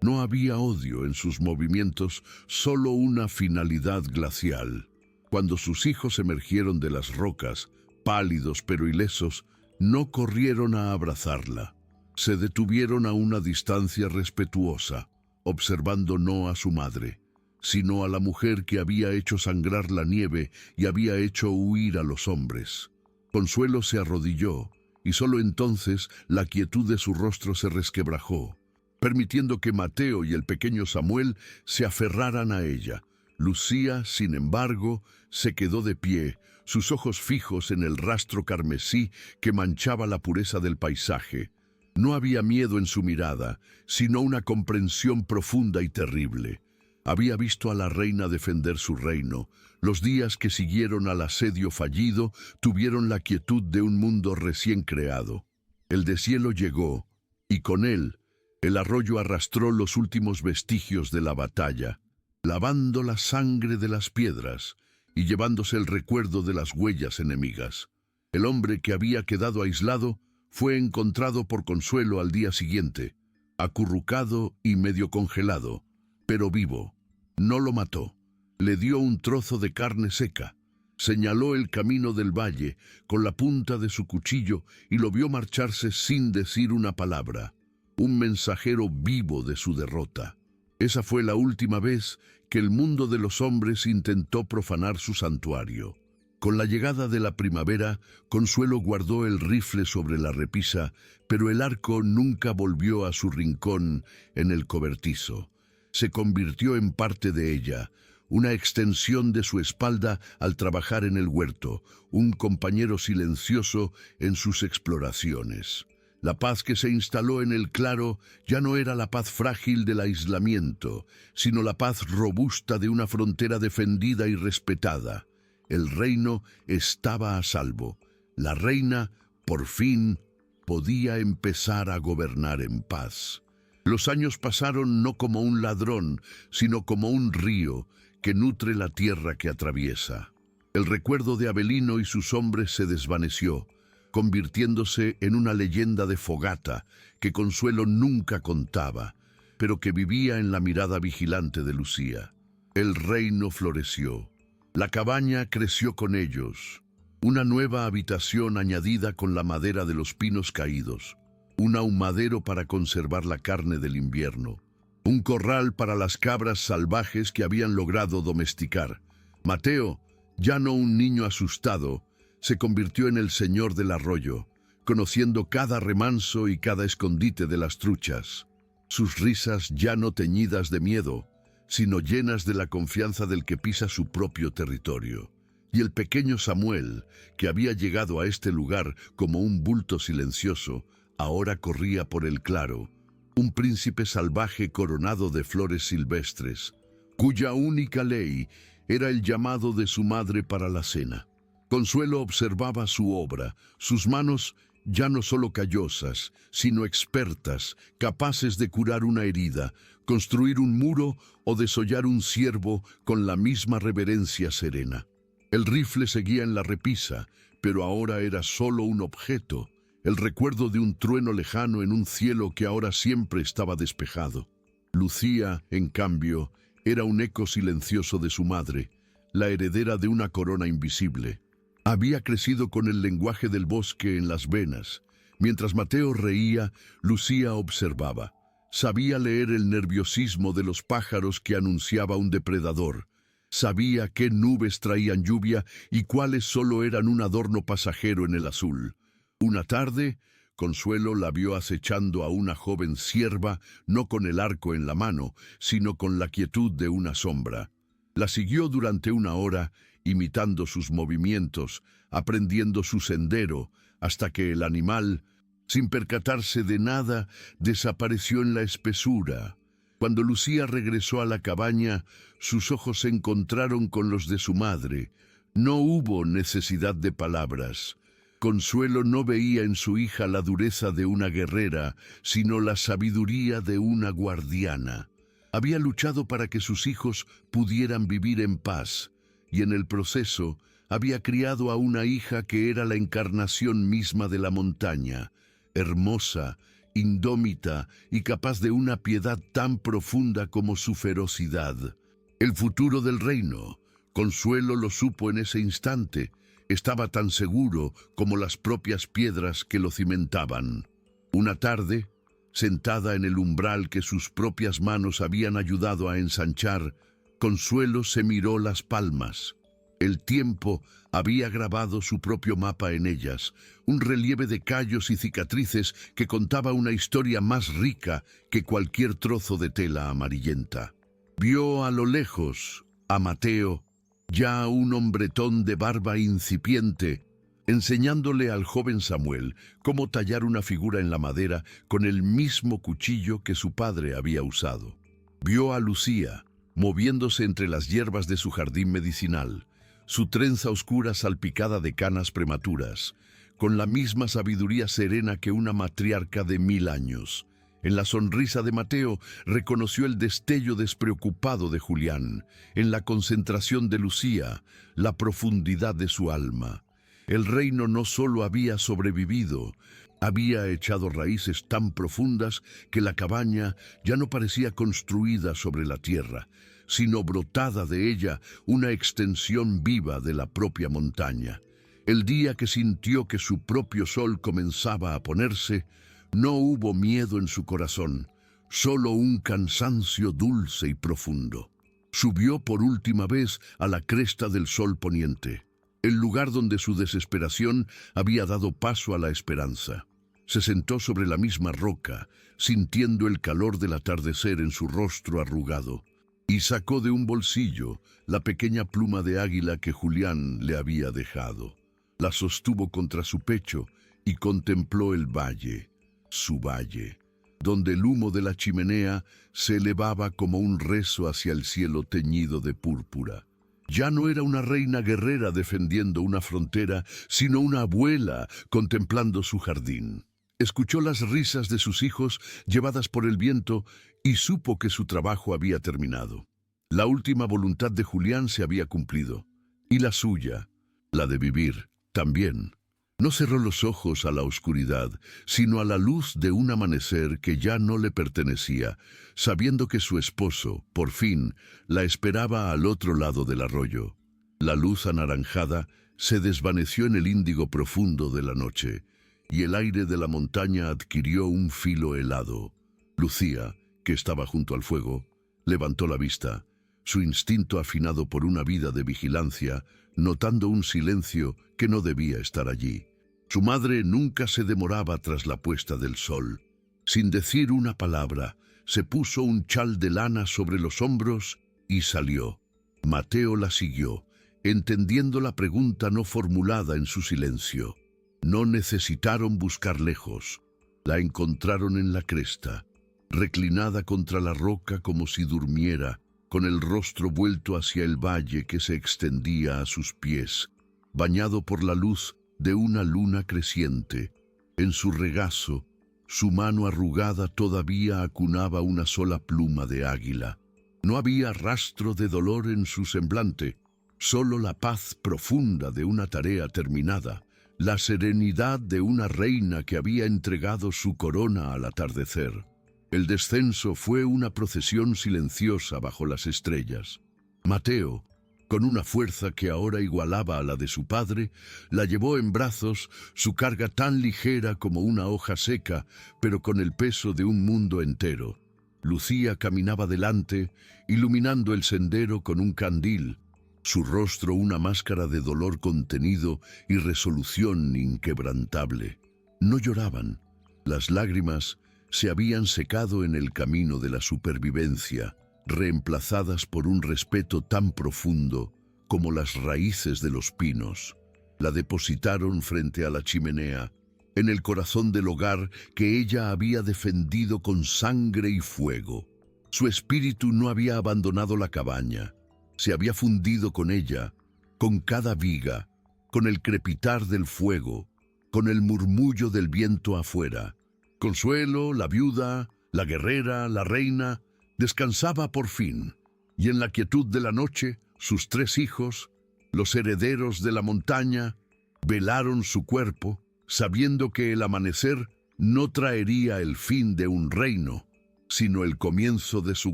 No había odio en sus movimientos, solo una finalidad glacial. Cuando sus hijos emergieron de las rocas, pálidos pero ilesos, No corrieron a abrazarla. Se detuvieron a una distancia respetuosa, observando no a su madre, sino a la mujer que había hecho sangrar la nieve y había hecho huir a los hombres. Consuelo se arrodilló, y solo entonces la quietud de su rostro se resquebrajó, permitiendo que Mateo y el pequeño Samuel se aferraran a ella. Lucía, sin embargo, se quedó de pie, sus ojos fijos en el rastro carmesí que manchaba la pureza del paisaje. No había miedo en su mirada, sino una comprensión profunda y terrible. Había visto a la reina defender su reino. Los días que siguieron al asedio fallido tuvieron la quietud de un mundo recién creado. El deshielo llegó, y con él, el arroyo arrastró los últimos vestigios de la batalla, lavando la sangre de las piedras y llevándose el recuerdo de las huellas enemigas. El hombre que había quedado aislado fue encontrado por Consuelo al día siguiente, acurrucado y medio congelado, pero vivo. No lo mató. Le dio un trozo de carne seca. Señaló el camino del valle con la punta de su cuchillo y lo vio marcharse sin decir una palabra. Un mensajero vivo de su derrota. Esa fue la última vez que el mundo de los hombres intentó profanar su santuario. Con la llegada de la primavera, Consuelo guardó el rifle sobre la repisa, pero el arco nunca volvió a su rincón en el cobertizo. Se convirtió en parte de ella, una extensión de su espalda al trabajar en el huerto, un compañero silencioso en sus exploraciones. La paz que se instaló en el claro ya no era la paz frágil del aislamiento, sino la paz robusta de una frontera defendida y respetada. El reino estaba a salvo. La reina, por fin, podía empezar a gobernar en paz. Los años pasaron no como un ladrón, sino como un río que nutre la tierra que atraviesa. El recuerdo de Abelino y sus hombres se desvaneció, convirtiéndose en una leyenda de fogata que Consuelo nunca contaba, pero que vivía en la mirada vigilante de Lucía. El reino floreció. La cabaña creció con ellos, una nueva habitación añadida con la madera de los pinos caídos, un ahumadero para conservar la carne del invierno, un corral para las cabras salvajes que habían logrado domesticar. Mateo, ya no un niño asustado, se convirtió en el señor del arroyo, conociendo cada remanso y cada escondite de las truchas. Sus risas ya no teñidas de miedo, sino llenas de la confianza del que pisa su propio territorio. Y el pequeño Samuel, que había llegado a este lugar como un bulto silencioso, ahora corría por el claro, un príncipe salvaje coronado de flores silvestres, cuya única ley era el llamado de su madre para la cena. Consuelo observaba su obra, sus manos ya no solo callosas, sino expertas, capaces de curar una herida, construir un muro o desollar un ciervo con la misma reverencia serena. El rifle seguía en la repisa, pero ahora era solo un objeto, el recuerdo de un trueno lejano en un cielo que ahora siempre estaba despejado. Lucía, en cambio, era un eco silencioso de su madre, la heredera de una corona invisible. Había crecido con el lenguaje del bosque en las venas. Mientras Mateo reía, Lucía observaba. Sabía leer el nerviosismo de los pájaros que anunciaba un depredador. Sabía qué nubes traían lluvia y cuáles solo eran un adorno pasajero en el azul. Una tarde, Consuelo la vio acechando a una joven cierva, no con el arco en la mano, sino con la quietud de una sombra. La siguió durante una hora, imitando sus movimientos, aprendiendo su sendero, hasta que el animal, sin percatarse de nada, desapareció en la espesura. Cuando Lucía regresó a la cabaña, sus ojos se encontraron con los de su madre. No hubo necesidad de palabras. Consuelo no veía en su hija la dureza de una guerrera, sino la sabiduría de una guardiana. Había luchado para que sus hijos pudieran vivir en paz, y en el proceso había criado a una hija que era la encarnación misma de la montaña, hermosa, indómita y capaz de una piedad tan profunda como su ferocidad. El futuro del reino, Consuelo lo supo en ese instante, Estaba tan seguro como las propias piedras que lo cimentaban. Una tarde, sentada en el umbral que sus propias manos habían ayudado a ensanchar, Consuelo se miró las palmas. El tiempo había grabado su propio mapa en ellas, un relieve de callos y cicatrices que contaba una historia más rica que cualquier trozo de tela amarillenta. Vio a lo lejos a Mateo, ya un hombretón de barba incipiente, enseñándole al joven Samuel cómo tallar una figura en la madera con el mismo cuchillo que su padre había usado. Vio a Lucía, moviéndose entre las hierbas de su jardín medicinal, su trenza oscura salpicada de canas prematuras, con la misma sabiduría serena que una matriarca de 1000 años. En la sonrisa de Mateo reconoció el destello despreocupado de Julián, en la concentración de Lucía, la profundidad de su alma. El reino no solo había sobrevivido, había echado raíces tan profundas que la cabaña ya no parecía construida sobre la tierra, sino brotada de ella una extensión viva de la propia montaña. El día que sintió que su propio sol comenzaba a ponerse, no hubo miedo en su corazón, solo un cansancio dulce y profundo. Subió por última vez a la cresta del sol poniente, el lugar donde su desesperación había dado paso a la esperanza. Se sentó sobre la misma roca, sintiendo el calor del atardecer en su rostro arrugado, y sacó de un bolsillo la pequeña pluma de águila que Julián le había dejado. La sostuvo contra su pecho y contempló el valle, su valle, donde el humo de la chimenea se elevaba como un rezo hacia el cielo teñido de púrpura. Ya no era una reina guerrera defendiendo una frontera, sino una abuela contemplando su jardín. Escuchó las risas de sus hijos llevadas por el viento y supo que su trabajo había terminado. La última voluntad de Julián se había cumplido, y la suya, la de vivir, también. No cerró los ojos a la oscuridad, sino a la luz de un amanecer que ya no le pertenecía, sabiendo que su esposo, por fin, la esperaba al otro lado del arroyo. La luz anaranjada se desvaneció en el índigo profundo de la noche, y el aire de la montaña adquirió un filo helado. Lucía, que estaba junto al fuego, levantó la vista, su instinto afinado por una vida de vigilancia, notando un silencio que no debía estar allí. Su madre nunca se demoraba tras la puesta del sol. Sin decir una palabra, se puso un chal de lana sobre los hombros y salió. Mateo la siguió, entendiendo la pregunta no formulada en su silencio. No necesitaron buscar lejos. La encontraron en la cresta, reclinada contra la roca como si durmiera, con el rostro vuelto hacia el valle que se extendía a sus pies, bañado por la luz de una luna creciente. En su regazo, su mano arrugada todavía acunaba una sola pluma de águila. No había rastro de dolor en su semblante, solo la paz profunda de una tarea terminada, la serenidad de una reina que había entregado su corona al atardecer. El descenso fue una procesión silenciosa bajo las estrellas. Mateo, con una fuerza que ahora igualaba a la de su padre, la llevó en brazos, su carga tan ligera como una hoja seca, pero con el peso de un mundo entero. Lucía caminaba delante, iluminando el sendero con un candil, su rostro una máscara de dolor contenido y resolución inquebrantable. No lloraban. Las lágrimas se habían secado en el camino de la supervivencia, reemplazadas por un respeto tan profundo como las raíces de los pinos. La depositaron frente a la chimenea, en el corazón del hogar que ella había defendido con sangre y fuego. Su espíritu no había abandonado la cabaña, se había fundido con ella, con cada viga, con el crepitar del fuego, con el murmullo del viento afuera. Consuelo, la viuda, la guerrera, la reina, descansaba por fin, y en la quietud de la noche, sus 3 hijos, los herederos de la montaña, velaron su cuerpo, sabiendo que el amanecer no traería el fin de un reino, sino el comienzo de su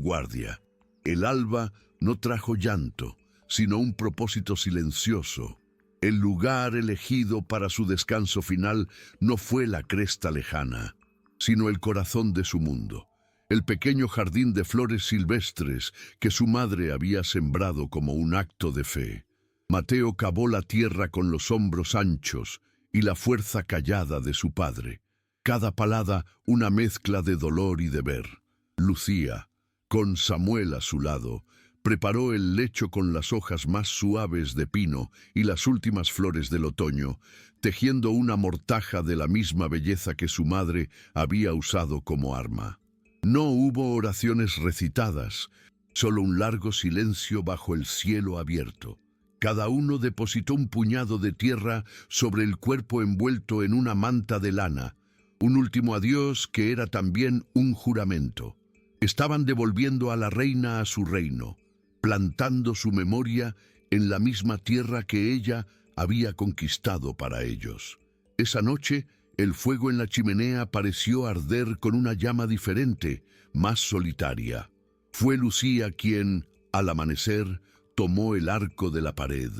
guardia. El alba no trajo llanto, sino un propósito silencioso. El lugar elegido para su descanso final no fue la cresta lejana, sino el corazón de su mundo, el pequeño jardín de flores silvestres que su madre había sembrado como un acto de fe. Mateo cavó la tierra con los hombros anchos y la fuerza callada de su padre. Cada palada una mezcla de dolor y deber. Lucía, con Samuel a su lado, preparó el lecho con las hojas más suaves de pino y las últimas flores del otoño, tejiendo una mortaja de la misma belleza que su madre había usado como arma. No hubo oraciones recitadas, solo un largo silencio bajo el cielo abierto. Cada uno depositó un puñado de tierra sobre el cuerpo envuelto en una manta de lana, un último adiós que era también un juramento. Estaban devolviendo a la reina a su reino, plantando su memoria en la misma tierra que ella había conquistado para ellos. Esa noche, el fuego en la chimenea pareció arder con una llama diferente, más solitaria. Fue Lucía quien, al amanecer, tomó el arco de la pared.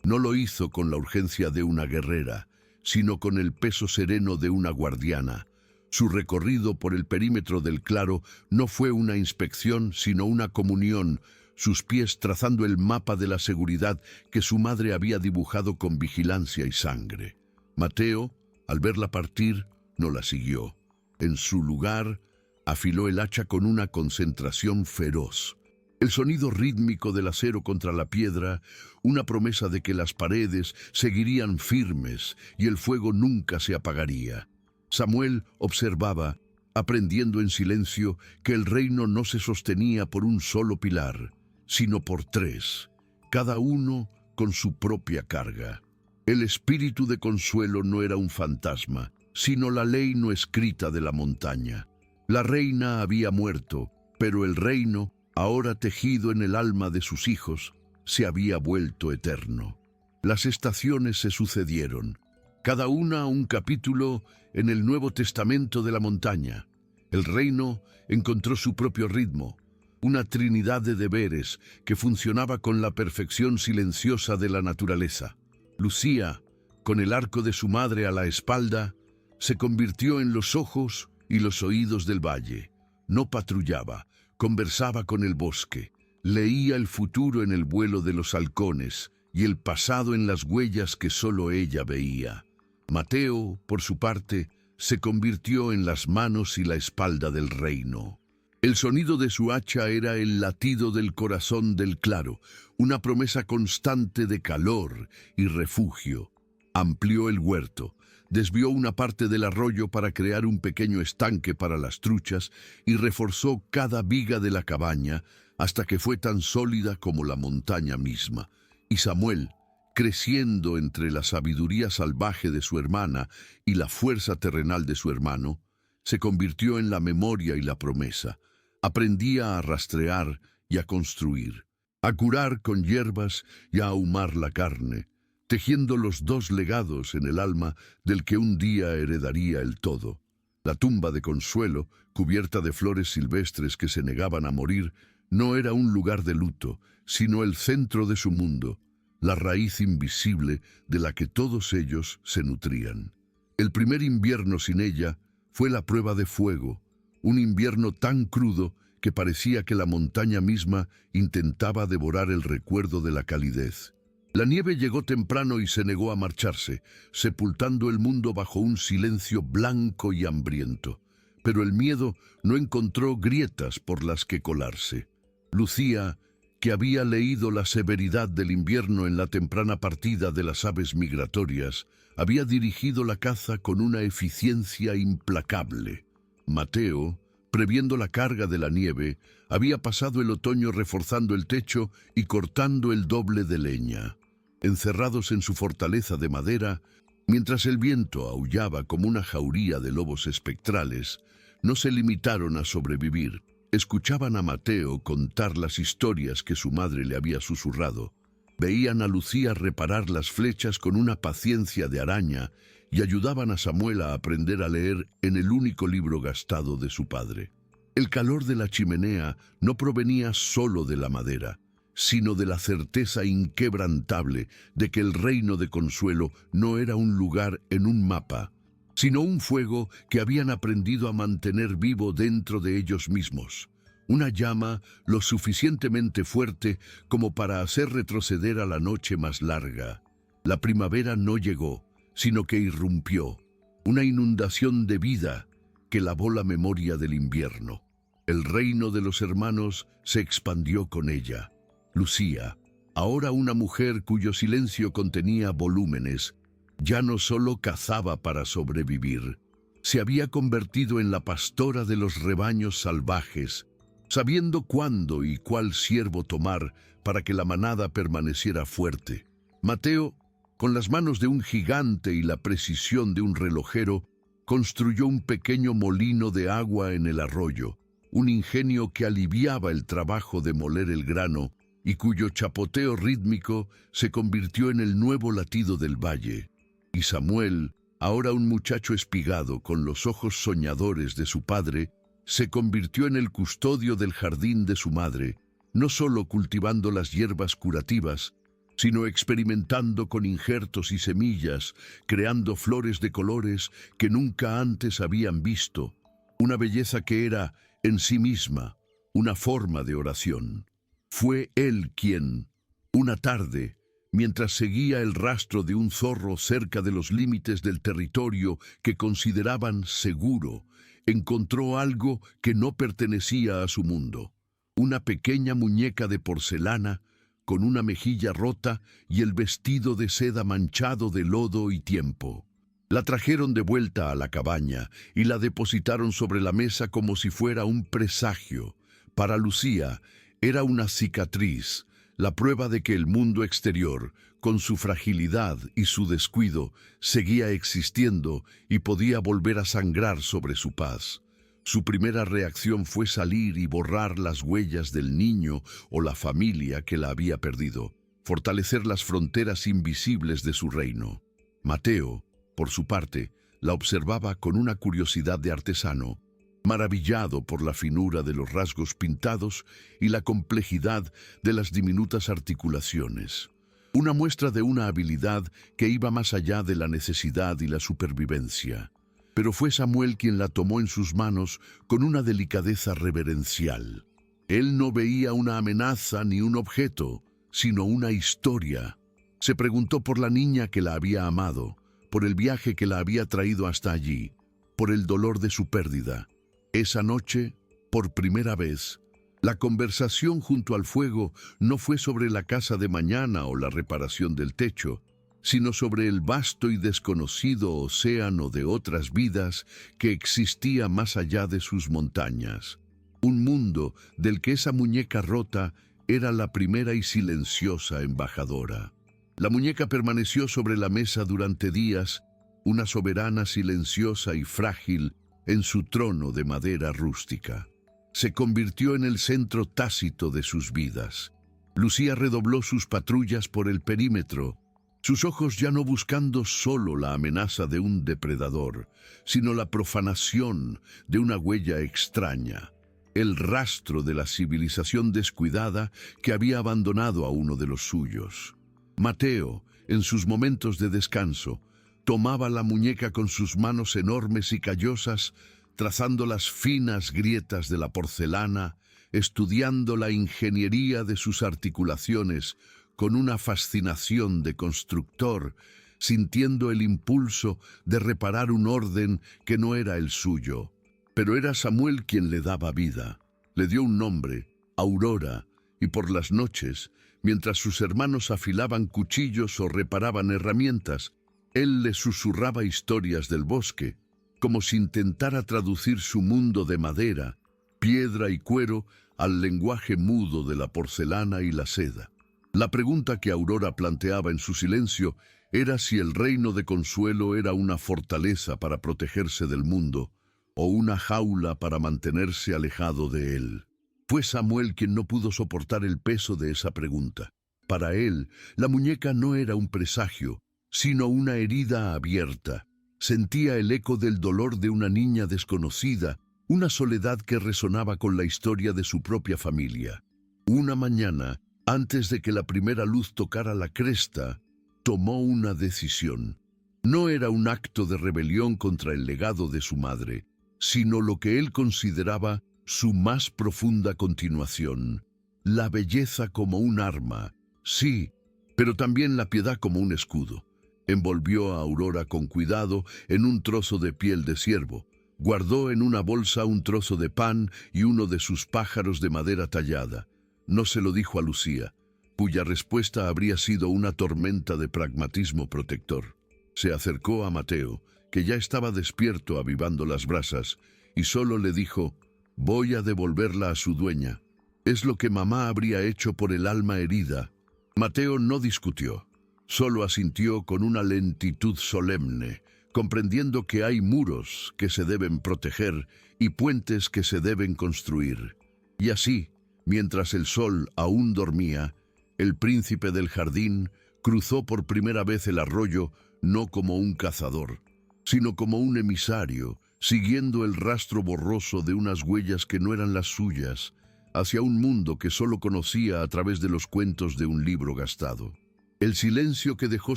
No lo hizo con la urgencia de una guerrera, sino con el peso sereno de una guardiana. Su recorrido por el perímetro del claro no fue una inspección, sino una comunión, sus pies trazando el mapa de la seguridad que su madre había dibujado con vigilancia y sangre. Mateo, al verla partir, no la siguió. En su lugar, afiló el hacha con una concentración feroz. El sonido rítmico del acero contra la piedra, una promesa de que las paredes seguirían firmes y el fuego nunca se apagaría. Samuel observaba, aprendiendo en silencio, que el reino no se sostenía por un solo pilar, sino por tres, cada uno con su propia carga. El espíritu de consuelo no era un fantasma, sino la ley no escrita de la montaña. La reina había muerto, pero el reino, ahora tejido en el alma de sus hijos, se había vuelto eterno. Las estaciones se sucedieron, cada una un capítulo en el Nuevo Testamento de la montaña. El reino encontró su propio ritmo, una trinidad de deberes que funcionaba con la perfección silenciosa de la naturaleza. Lucía, con el arco de su madre a la espalda, se convirtió en los ojos y los oídos del valle. No patrullaba, conversaba con el bosque, leía el futuro en el vuelo de los halcones y el pasado en las huellas que solo ella veía. Mateo, por su parte, se convirtió en las manos y la espalda del reino. El sonido de su hacha era el latido del corazón del claro, una promesa constante de calor y refugio. Amplió el huerto, desvió una parte del arroyo para crear un pequeño estanque para las truchas y reforzó cada viga de la cabaña hasta que fue tan sólida como la montaña misma. Y Samuel, creciendo entre la sabiduría salvaje de su hermana y la fuerza terrenal de su hermano, se convirtió en la memoria y la promesa. Aprendía a rastrear y a construir, a curar con hierbas y a ahumar la carne, tejiendo los dos legados en el alma del que un día heredaría el todo. La tumba de consuelo, cubierta de flores silvestres que se negaban a morir, no era un lugar de luto, sino el centro de su mundo, la raíz invisible de la que todos ellos se nutrían. El primer invierno sin ella fue la prueba de fuego, un invierno tan crudo que parecía que la montaña misma intentaba devorar el recuerdo de la calidez. La nieve llegó temprano y se negó a marcharse, sepultando el mundo bajo un silencio blanco y hambriento. Pero el miedo no encontró grietas por las que colarse. Lucía, que había leído la severidad del invierno en la temprana partida de las aves migratorias, había dirigido la caza con una eficiencia implacable. Mateo, previendo la carga de la nieve, había pasado el otoño reforzando el techo y cortando el doble de leña. Encerrados en su fortaleza de madera, mientras el viento aullaba como una jauría de lobos espectrales, no se limitaron a sobrevivir. Escuchaban a Mateo contar las historias que su madre le había susurrado. Veían a Lucía reparar las flechas con una paciencia de araña y ayudaban a Samuel a aprender a leer en el único libro gastado de su padre. El calor de la chimenea no provenía solo de la madera. sino de la certeza inquebrantable de que el reino de Consuelo no era un lugar en un mapa, sino un fuego que habían aprendido a mantener vivo dentro de ellos mismos. Una llama lo suficientemente fuerte como para hacer retroceder a la noche más larga. La primavera no llegó, sino que irrumpió, una inundación de vida que lavó la memoria del invierno. El reino de los hermanos se expandió con ella. Lucía, ahora una mujer cuyo silencio contenía volúmenes, ya no solo cazaba para sobrevivir, se había convertido en la pastora de los rebaños salvajes, sabiendo cuándo y cuál ciervo tomar para que la manada permaneciera fuerte. Mateo, con las manos de un gigante y la precisión de un relojero, construyó un pequeño molino de agua en el arroyo, un ingenio que aliviaba el trabajo de moler el grano y cuyo chapoteo rítmico se convirtió en el nuevo latido del valle. Y Samuel, ahora un muchacho espigado con los ojos soñadores de su padre, se convirtió en el custodio del jardín de su madre, no solo cultivando las hierbas curativas, sino experimentando con injertos y semillas, creando flores de colores que nunca antes habían visto, una belleza que era, en sí misma, una forma de oración. Fue él quien, una tarde, mientras seguía el rastro de un zorro cerca de los límites del territorio que consideraban seguro, encontró algo que no pertenecía a su mundo, una pequeña muñeca de porcelana con una mejilla rota y el vestido de seda manchado de lodo y tiempo. La trajeron de vuelta a la cabaña y la depositaron sobre la mesa como si fuera un presagio. Para Lucía era una cicatriz, la prueba de que el mundo exterior, con su fragilidad y su descuido, seguía existiendo y podía volver a sangrar sobre su paz. Su primera reacción fue salir y borrar las huellas del niño o la familia que la había perdido, fortalecer las fronteras invisibles de su reino. Mateo, por su parte, la observaba con una curiosidad de artesano, maravillado por la finura de los rasgos pintados y la complejidad de las diminutas articulaciones. Una muestra de una habilidad que iba más allá de la necesidad y la supervivencia. Pero fue Samuel quien la tomó en sus manos con una delicadeza reverencial. Él no veía una amenaza ni un objeto, sino una historia. Se preguntó por la niña que la había amado, por el viaje que la había traído hasta allí, por el dolor de su pérdida. Esa noche, por primera vez, la conversación junto al fuego no fue sobre la casa de mañana o la reparación del techo, sino sobre el vasto y desconocido océano de otras vidas que existía más allá de sus montañas. Un mundo del que esa muñeca rota era la primera y silenciosa embajadora. La muñeca permaneció sobre la mesa durante días, una soberana silenciosa y frágil en su trono de madera rústica. Se convirtió en el centro tácito de sus vidas. Lucía redobló sus patrullas por el perímetro, sus ojos ya no buscando solo la amenaza de un depredador, sino la profanación de una huella extraña, el rastro de la civilización descuidada que había abandonado a uno de los suyos. Mateo, en sus momentos de descanso, tomaba la muñeca con sus manos enormes y callosas, trazando las finas grietas de la porcelana, estudiando la ingeniería de sus articulaciones con una fascinación de constructor, sintiendo el impulso de reparar un orden que no era el suyo. Pero era Samuel quien le daba vida. Le dio un nombre, Aurora, y por las noches, mientras sus hermanos afilaban cuchillos o reparaban herramientas, él les susurraba historias del bosque, como si intentara traducir su mundo de madera, piedra y cuero al lenguaje mudo de la porcelana y la seda. La pregunta que Aurora planteaba en su silencio era si el reino de Consuelo era una fortaleza para protegerse del mundo o una jaula para mantenerse alejado de él. Fue Samuel quien no pudo soportar el peso de esa pregunta. Para él, la muñeca no era un presagio, sino una herida abierta. Sentía el eco del dolor de una niña desconocida, una soledad que resonaba con la historia de su propia familia. Una mañana, Antes de que la primera luz tocara la cresta, tomó una decisión. No era un acto de rebelión contra el legado de su madre, sino lo que él consideraba su más profunda continuación, la belleza como un arma, sí, pero también la piedad como un escudo. Envolvió a Aurora con cuidado en un trozo de piel de ciervo, guardó en una bolsa un trozo de pan y uno de sus pájaros de madera tallada. No se lo dijo a Lucía, cuya respuesta habría sido una tormenta de pragmatismo protector. Se acercó a Mateo, que ya estaba despierto avivando las brasas, y solo le dijo: «Voy a devolverla a su dueña. Es lo que mamá habría hecho por el alma herida». Mateo no discutió, solo asintió con una lentitud solemne, comprendiendo que hay muros que se deben proteger y puentes que se deben construir. Y así, mientras el sol aún dormía, el príncipe del jardín cruzó por primera vez el arroyo no como un cazador, sino como un emisario, siguiendo el rastro borroso de unas huellas que no eran las suyas, hacia un mundo que solo conocía a través de los cuentos de un libro gastado. El silencio que dejó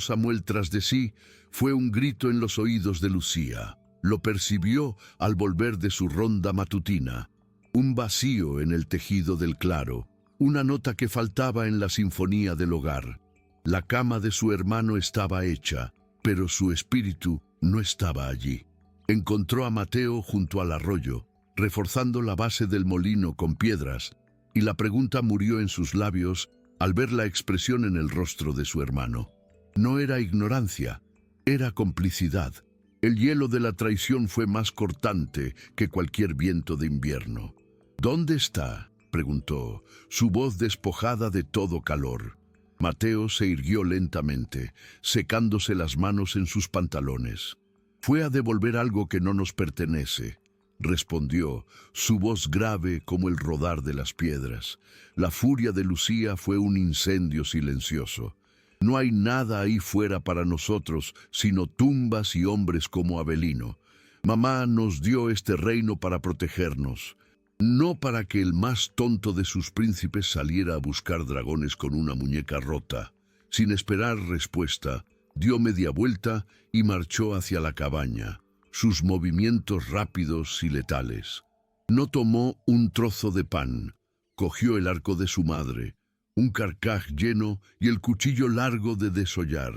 Samuel tras de sí fue un grito en los oídos de Lucía. Lo percibió al volver de su ronda matutina. Un vacío en el tejido del claro, una nota que faltaba en la sinfonía del hogar. La cama de su hermano estaba hecha, pero su espíritu no estaba allí. Encontró a Mateo junto al arroyo, reforzando la base del molino con piedras, y la pregunta murió en sus labios al ver la expresión en el rostro de su hermano. No era ignorancia, era complicidad. El hielo de la traición fue más cortante que cualquier viento de invierno. «¿Dónde está?», preguntó, su voz despojada de todo calor. Mateo se irguió lentamente, secándose las manos en sus pantalones. «Fue a devolver algo que no nos pertenece», respondió, su voz grave como el rodar de las piedras. La furia de Lucía fue un incendio silencioso. «No hay nada ahí fuera para nosotros, sino tumbas y hombres como Avelino. Mamá nos dio este reino para protegernos, no para que el más tonto de sus príncipes saliera a buscar dragones con una muñeca rota». Sin esperar respuesta, dio media vuelta y marchó hacia la cabaña, sus movimientos rápidos y letales. No tomó un trozo de pan, cogió el arco de su madre, un carcaj lleno y el cuchillo largo de desollar.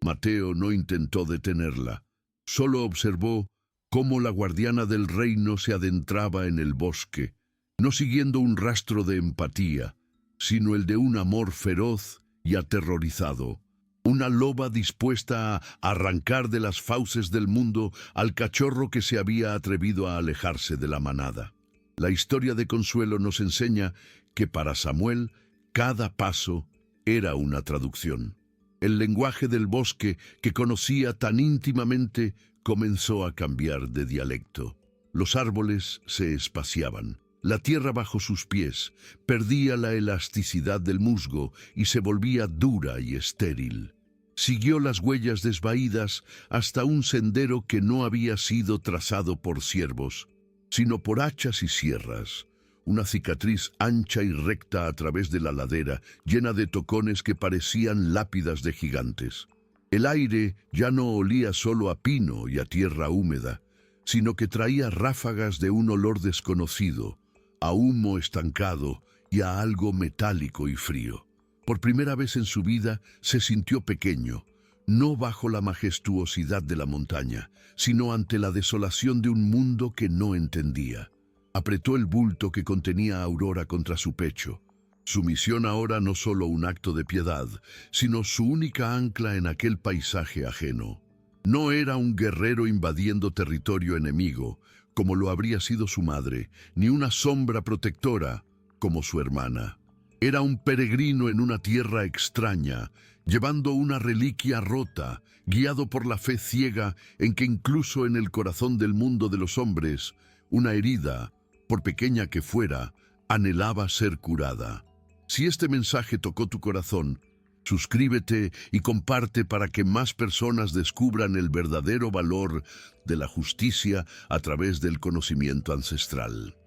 Mateo no intentó detenerla, solo observó cómo la guardiana del reino se adentraba en el bosque, no siguiendo un rastro de empatía, sino el de un amor feroz y aterrorizado. Una loba dispuesta a arrancar de las fauces del mundo al cachorro que se había atrevido a alejarse de la manada. La historia de Consuelo nos enseña que para Samuel cada paso era una traducción. El lenguaje del bosque que conocía tan íntimamente comenzó a cambiar de dialecto. Los árboles se espaciaban. La tierra bajo sus pies perdía la elasticidad del musgo y se volvía dura y estéril. Siguió las huellas desvaídas hasta un sendero que no había sido trazado por ciervos, sino por hachas y sierras. Una cicatriz ancha y recta a través de la ladera, llena de tocones que parecían lápidas de gigantes. El aire ya no olía solo a pino y a tierra húmeda, sino que traía ráfagas de un olor desconocido, a humo estancado y a algo metálico y frío. Por primera vez en su vida se sintió pequeño, no bajo la majestuosidad de la montaña, sino ante la desolación de un mundo que no entendía. Apretó el bulto que contenía a Aurora contra su pecho. Su misión ahora no solo un acto de piedad, sino su única ancla en aquel paisaje ajeno. No era un guerrero invadiendo territorio enemigo, como lo habría sido su madre, ni una sombra protectora, como su hermana. Era un peregrino en una tierra extraña, llevando una reliquia rota, guiado por la fe ciega en que incluso en el corazón del mundo de los hombres, una herida, por pequeña que fuera, anhelaba ser curada. Si este mensaje tocó tu corazón, suscríbete y comparte para que más personas descubran el verdadero valor de la justicia a través del conocimiento ancestral.